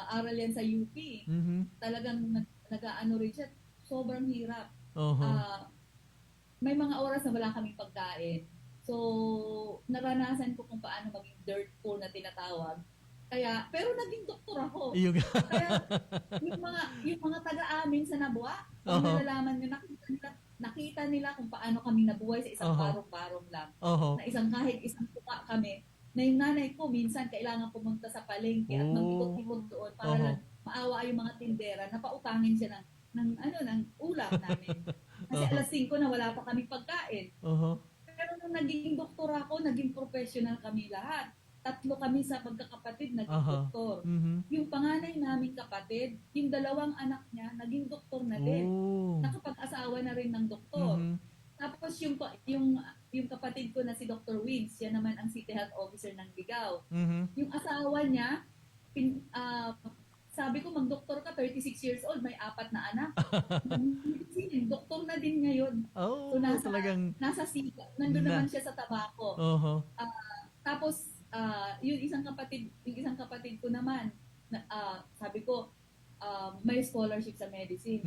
Aral yan sa UP. Talagang nag-aano rin siya. Sobrang hirap. May mga oras na wala kaming pagkain. So, naranasan ko kung paano maging dirt poor na tinatawag. Kaya, pero naging doktor ako. Kaya, yung mga taga-amin sa Nabua, kung nalalaman nyo, nakita nila kung paano kami nabuhay sa isang barong-barong lang. Na kahit isang tuka kami, na yung nanay ko, minsan kailangan pumunta sa palengke at mag-ikot-ikot doon para lang maawa yung mga tindera na pautangin siya ng ulam namin. Kasi alas 5 na wala pa kaming pagkain. Pero nung naging doktor ako, naging professional kami lahat. 3 kami sa pagkakapatid naging doktor. Yung panganay naming kapatid, yung 2 anak niya, naging doktor na din. Nakapag-asawa na rin ng doktor. Tapos yung kapatid ko na si Dr. Wins, yan naman ang City Health Officer ng Ligao. Yung asawa niya, sabi ko, mag-doktor ka, 36 years old, may 4 na anak. Doktor na din ngayon. So nasa sika, nandun naman siya sa tabako. Tapos, yung isang kapatid ko naman, sabi ko, may scholarship sa medicine.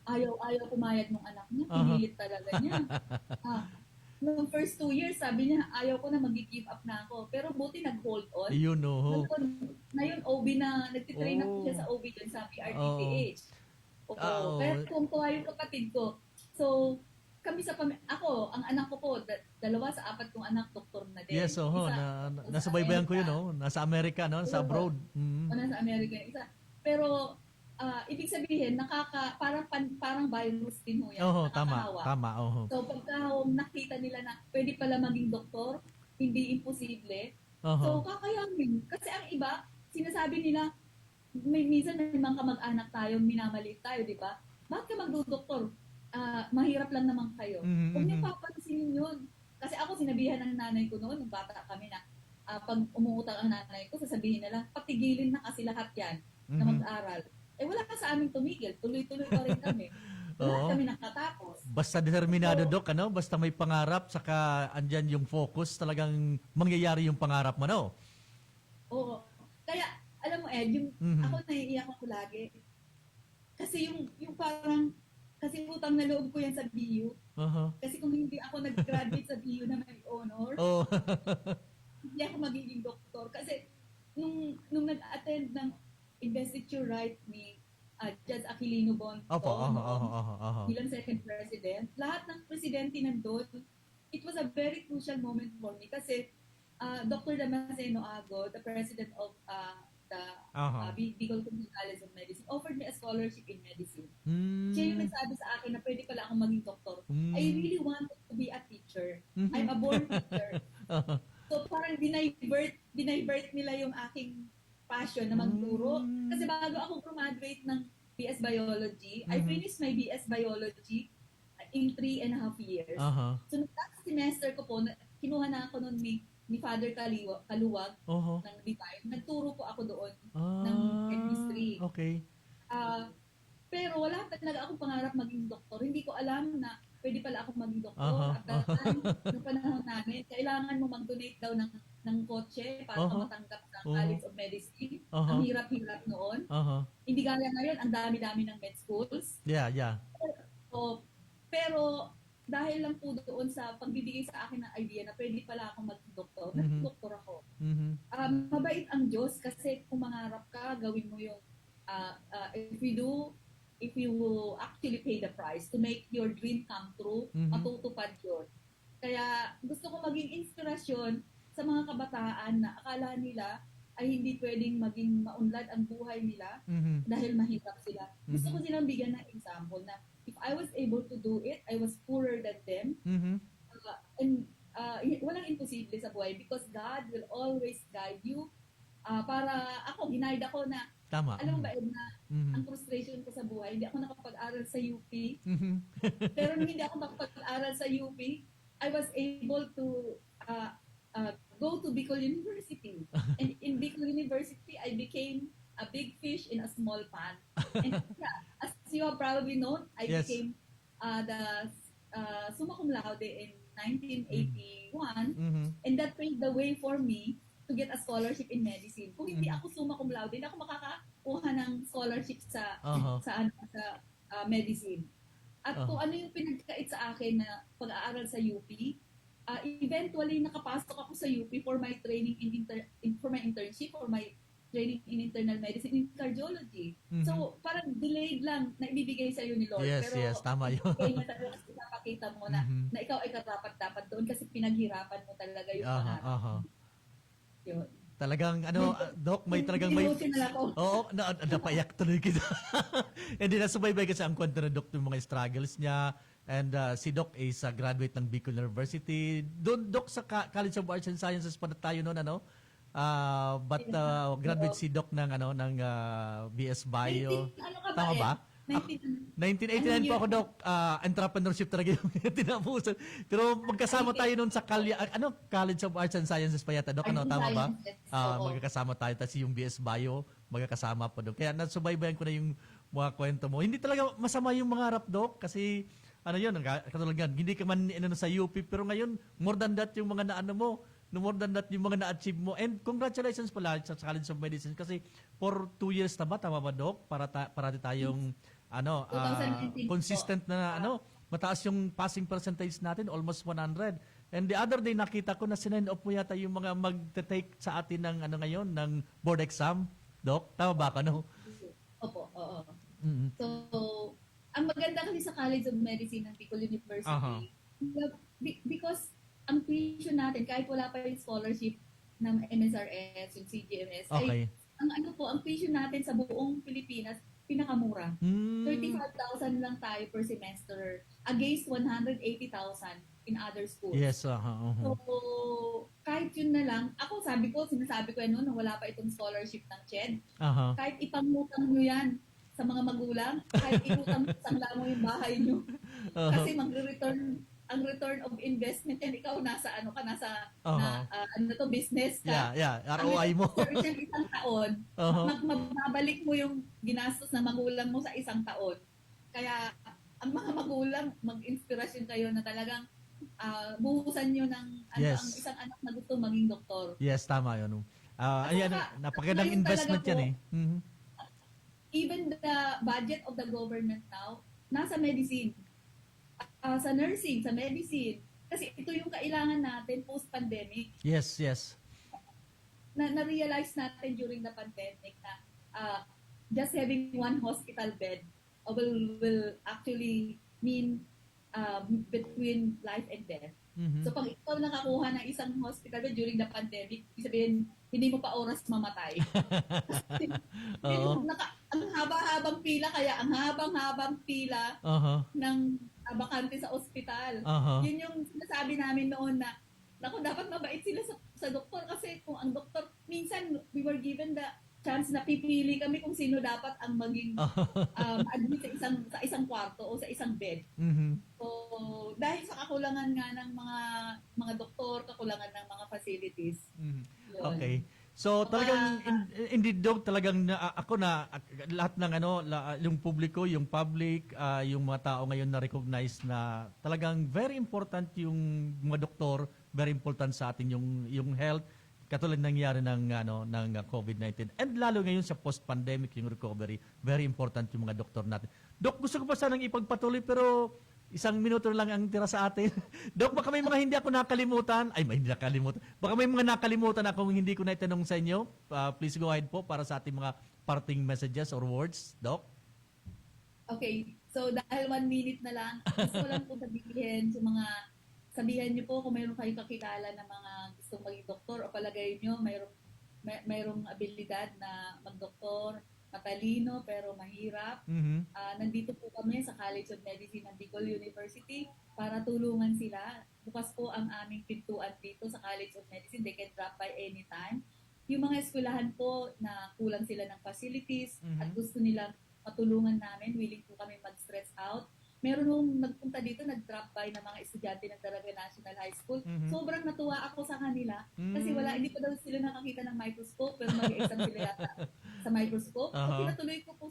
Ayaw pumayag ng anak niya, pinilit talaga niya. Noong first 2 years, sabi niya, ayaw ko na mag-give up na ako. Pero buti nag-hold on. Ngayon, OB na, nagtitrain ako siya sa OB dun sa PRTPH. Pero tuwa yung kapatid ko. So, kami sa ako, ang anak ko po, 2 sa 4 kong anak, doktor na din. Yes, nasubaybayan ko yun, nasa Amerika, sa abroad. Nasa Amerika, isa. Pero, ibig sabihin, parang virus din ho yan. Tama. So, pagka nakita nila na pwede pala maging doktor, hindi imposible. So, kakayanin. Kasi ang iba, sinasabi nila, minsan may mga kamag-anak tayo, minamaliit tayo, di ba? Bakit ka magdodoktor? Mahirap lang naman kayo. Huwag niyo papansinin yun. Kasi ako, sinabihan ng nanay ko noon, nung bata kami na, pag umuutang ang nanay ko, sasabihin na lang, patigilin na kasi lahat yan na mag-aral. Wala ka sa aming tumigil. Tuloy-tuloy pa rin kami. Lahat kami nakatapos. Basta determinado, Dok, basta may pangarap, saka andyan yung focus, talagang mangyayari yung pangarap mo, no? Oo. Kaya, alam mo, Ed, ako naiiyak ako lagi. Kasi yung parang, kasi utang na loob ko yan sa BU. Kasi kung hindi ako nag-graduate sa BU na may honor, hindi ako magiging doktor. Kasi, nung nag-attend ng investiture right ni Judge Aquilino Bonto bilang second president, lahat ng presidente nandun, it was a very crucial moment for me kasi Dr. Damasceno Ago, the president of the Bicol Community College of Medicine, offered me a scholarship in medicine. Siya yung nagsabi sa akin na pwede pala akong maging doktor. I really wanted to be a teacher. I'm a born teacher. So parang dinivert nila yung aking passion na magturo. Kasi bago ako graduate ng BS Biology, I finished my BS Biology in 3.5 years. So, last semester ko po, kinuha na ako noon ni Father Kaluwag ng Divine. Nagturo po ako doon ng chemistry. Okay. Pero wala talaga akong pangarap maging doktor. Hindi ko alam na pwede pala ako maging doktor. At that time, noong panahon namin, kailangan mo mag-donate daw ng kotse para matanggap sa College of Medicine. Ang hirap-hirap noon. Hindi gaya ngayon, ang dami-dami ng med schools. Yeah. Pero dahil lang po doon sa pagbibigay sa akin ng idea na pwede pala akong maging doktor, nag-doktor ako. Mabait ang Diyos kasi kung mangarap ka, gawin mo yung if if you will actually pay the price to make your dream come true, matutupad yun. Kaya gusto ko maging inspirasyon sa mga kabataan na akala nila ay hindi pwedeng maging maunlad ang buhay nila dahil mahirap sila. Gusto ko silang bigyan ng example na if I was able to do it, I was poorer than them. Walang imposible sa buhay because God will always guide you. Para ako, ginaid ako na, Tama. alam mo ba, Ed, na ang frustration ko sa buhay, hindi ako nakapag-aral sa UP. Pero nung hindi ako nakapag-aral sa UP, I was able to go to Bicol University. And in Bicol University, I became a big fish in a small pond. And as you have probably known, I Yes. became the summa cum laude in 1981. And that paved the way for me to get a scholarship in medicine. Kung hindi ako summa cum laude, hindi ako makakakuha ng scholarship sa medicine. At kung ano yung pinagkait sa akin na pag-aaral sa UP, eventually nakapasok ako sa UP for my training for my internship, for my training in internal medicine in cardiology. So parang delayed lang na ibibigay sa iyo ni Lord. Yes, pero yes, tama yun. Kaya mo talaga pinapakita mo na ikaw ay karapat-dapat doon kasi pinaghirapan mo talaga yung pangarap. Yun. Talagang Doc, may talagang may Emotional ako. Oo, napayak tuloy kita. And then nasubaybay kasi ang kwento ng Doc yung mga struggles niya. And si Doc is a graduate ng Bicol University. Doon Doc sa College of Arts and Sciences pa na tayo noon but graduate si Doc ng BS Bio. Tama ba? 1989 po ako, Doc. Entrepreneurship talaga yung tinapusan. Pero magkasama tayo noon sa College of Arts and Sciences pa yata, Doc. Tama ba? Magkakasama tayo. Tapos yung BS Bio, magkakasama po, Doc. Kaya nasubaybayan ko na yung mga kwento mo. Hindi talaga masama yung mga rap, Doc. Kasi, katulad yan, hindi ka man sa UP. Pero ngayon, more than that yung mga mo. More than that yung mga na-achieve mo. And congratulations pala sa College of Medicine kasi for 2 years na ba? Tama ba, Doc? Para tayong consistent na mataas yung passing percentage natin, almost 100. And the other day nakita ko na sinend off mo yata yung mga mag-take sa atin ng ngayon ng board exam, Doc. Tama ba ka, Opo, oo. So, ang maganda kasi sa College of Medicine ng Bicol University, because ang tuition natin, kahit wala pa yung scholarship ng MSRS, yung CGMS, ay ang tuition natin sa buong Pilipinas, pinakamura. 35,000 lang tayo per semester against 180,000 in other schools. Yes, So, kahit yun na lang, sinasabi ko na wala pa itong scholarship ng CHED, kahit ipangutang nyo yan sa mga magulang, kahit iutang sangla mo yung bahay nyo. Kasi ang return of investment yan, ikaw nasa business ka. ROI mo. Sa isang taon, mababalik mo yung ginastos na magulang mo sa isang taon. Kaya, ang mga magulang, mag-inspirasyon kayo na talagang buhusan nyo ng ang isang anak na gusto maging doktor. Yes, tama yun. Napakagandang investment yan Even the budget of the government now, nasa medicine. Sa nursing, sa medicine. Kasi ito yung kailangan natin post-pandemic. Yes. Na-realize natin during the pandemic na just having one hospital bed will actually mean between life and death. So pag ikaw nakakuha ng isang hospital bed during the pandemic, ibig sabihin, hindi mo pa oras mamatay. Kasi, ang haba-habang pila, kaya ang habang-habang pila ng bakante sa ospital. Yun yung sinasabi namin noon na, dapat mabait sila sa doktor kasi kung ang doktor, minsan we were given the chance na pipili kami kung sino dapat ang maging admit sa isang kwarto o sa isang bed. So, dahil sa kakulangan nga ng mga doktor, kakulangan ng mga facilities. Okay. So talagang indeed, Doc, talagang lahat ng yung publiko, yung public, yung mga tao ngayon na recognize na talagang very important yung mga doktor, very important sa atin yung health, katulad nangyari ng COVID-19. And lalo ngayon sa post-pandemic yung recovery, very important yung mga doktor natin. Doc, gusto ko pa sanang ipagpatuloy pero 1 minuto lang ang tira sa atin. Doc, baka may mga hindi ako nakalimutan. May hindi nakalimutan. Baka may mga nakalimutan akong hindi ko naitanong sa inyo. Please go ahead po para sa ating mga parting messages or words, Doc. Okay, so dahil 1 minute na lang, gusto ko lang po sabihan niyo po kung mayroon kayong kakilala na mga gustong maging doktor o palagay niyo mayroong abilidad na magdoktor, matalino pero mahirap. Nandito po kami sa College of Medicine ng Bicol University para tulungan sila. Bukas po ang aming pintuan dito sa College of Medicine. They can drop by anytime. Yung mga eskwelahan po na kulang sila ng facilities at gusto nilang matulungan namin, willing po kami mag-stress out. Meron nung nagpunta dito, nag-drop by ng mga estudyante ng Daraga National High School. Sobrang natuwa ako sa kanila kasi hindi pa daw sila nakakita ng microscope pero mag-exam sila yata sa microscope. So, pinatuloy ko po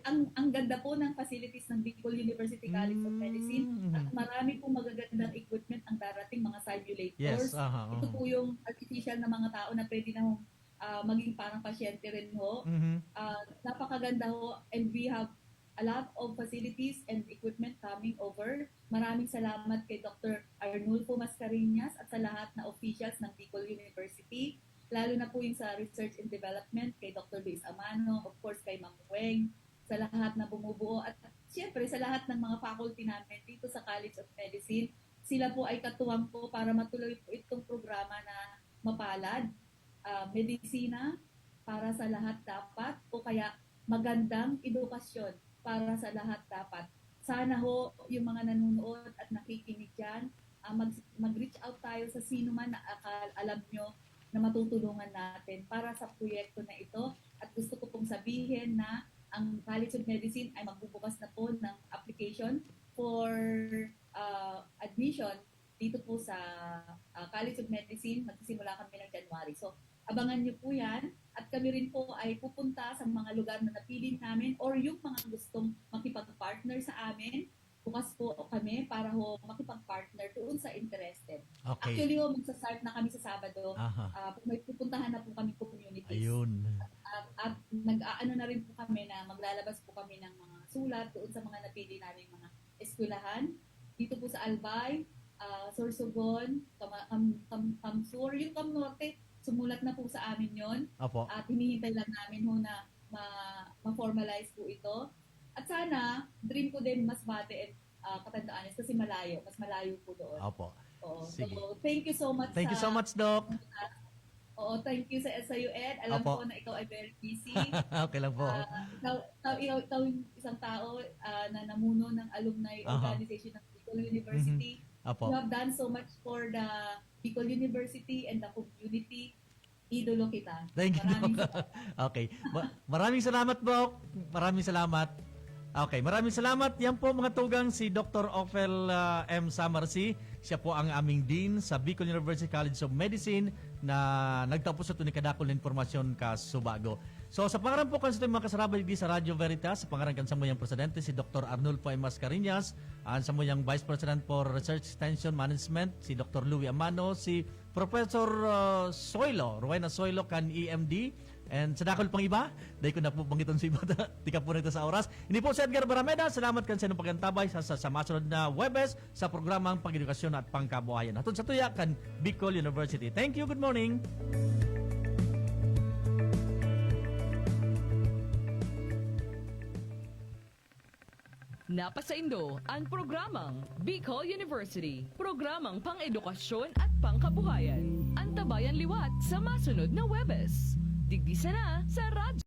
ang ganda po ng facilities ng Bicol University College of Medicine at marami po magagandang equipment ang darating, mga simulators. Ito po yung artificial na mga tao na pwede na maging parang pasyente rin ho. Napakaganda ho, and we have a lot of facilities and equipment coming over. Maraming salamat kay Dr. Arnulfo Mascareñas at sa lahat na officials ng Bicol University, lalo na po yung sa Research and Development kay Dr. Luis Amano, of course kay Ma'am Weng, sa lahat na bumubuo at siyempre sa lahat ng mga faculty namin dito sa College of Medicine. Sila po ay katuwang po para matuloy po itong programa na mapalad, medisina para sa lahat dapat o kaya magandang edukasyon para sa lahat dapat. Sana ho yung mga nanonood at nakikinig dyan, mag-reach out tayo sa sino man na alam nyo na matutulungan natin para sa proyekto na ito. At gusto ko pong sabihin na ang College of Medicine ay magbubukas na po ng application for admission dito po sa College of Medicine. Magsisimula kami ng January. So, abangan nyo po yan. At kami rin po ay pupunta sa mga lugar na napili namin or yung mga gustong makipag-partner sa amin. Bukas po kami para ho makipag-partner doon sa interested. Okay. Actually, magsa-start na kami sa Sabado. May pupuntahan na po kami communities. Ayun. At nag-aano na rin po kami na maglalabas po kami ng mga sulat doon sa mga napili namin mga eskwelahan. Dito po sa Albay, Sorsogon, Kamsur, yung Kamnorte, sumulat na po sa amin yon. At hinihintay lang namin ho na ma-formalize po ito. At sana, dream ko din Masbate at Katandaanes kasi malayo. Mas malayo po doon. Sige. So, thank you so much. Thank you so much, Doc. Thank you sa SIU Ed. Alam ko na ikaw ay very busy. Okay lang po. Ikaw yung isang tao na namuno ng alumni organization ng Bicol University. You have done so much for the Bicol University and the community. Idolo kita. Thank you. Okay. Maraming salamat, Doc. Maraming salamat. Okay, maraming salamat. Yan po mga tugang si Dr. Ophel M. Samarsi. Siya po ang aming Dean sa Bicol University College of Medicine na nagtapos ito ni Kadakol na Informasyon ka Subago. So sa pangalan po kansa mga kasarabay di sa Radio Veritas, sa pangalan kansa mo yung presidente si Dr. Arnulfo M. Mascareñas, sa mo yung Vice President for Research Extension Management si Dr. Louie Amano, si Professor Rowena Soilo kan EMD, and sa dakol pang iba, dahil ko na po bangiton si iba, di ka po nito sa oras. Hindi po si Edgar Barameda, salamat kansa ng pagkantabay sa masunod na Webes sa programang Pag-edukasyon at Pangkabuhayan. Hatod sa tuya kan Bicol University. Thank you, good morning. Napasaindo ang programang Bicol University, programang pang-edukasyon at pangkabuhayan. Antabayan liwat sa masunod na Webes. Digdi sana sa radyo.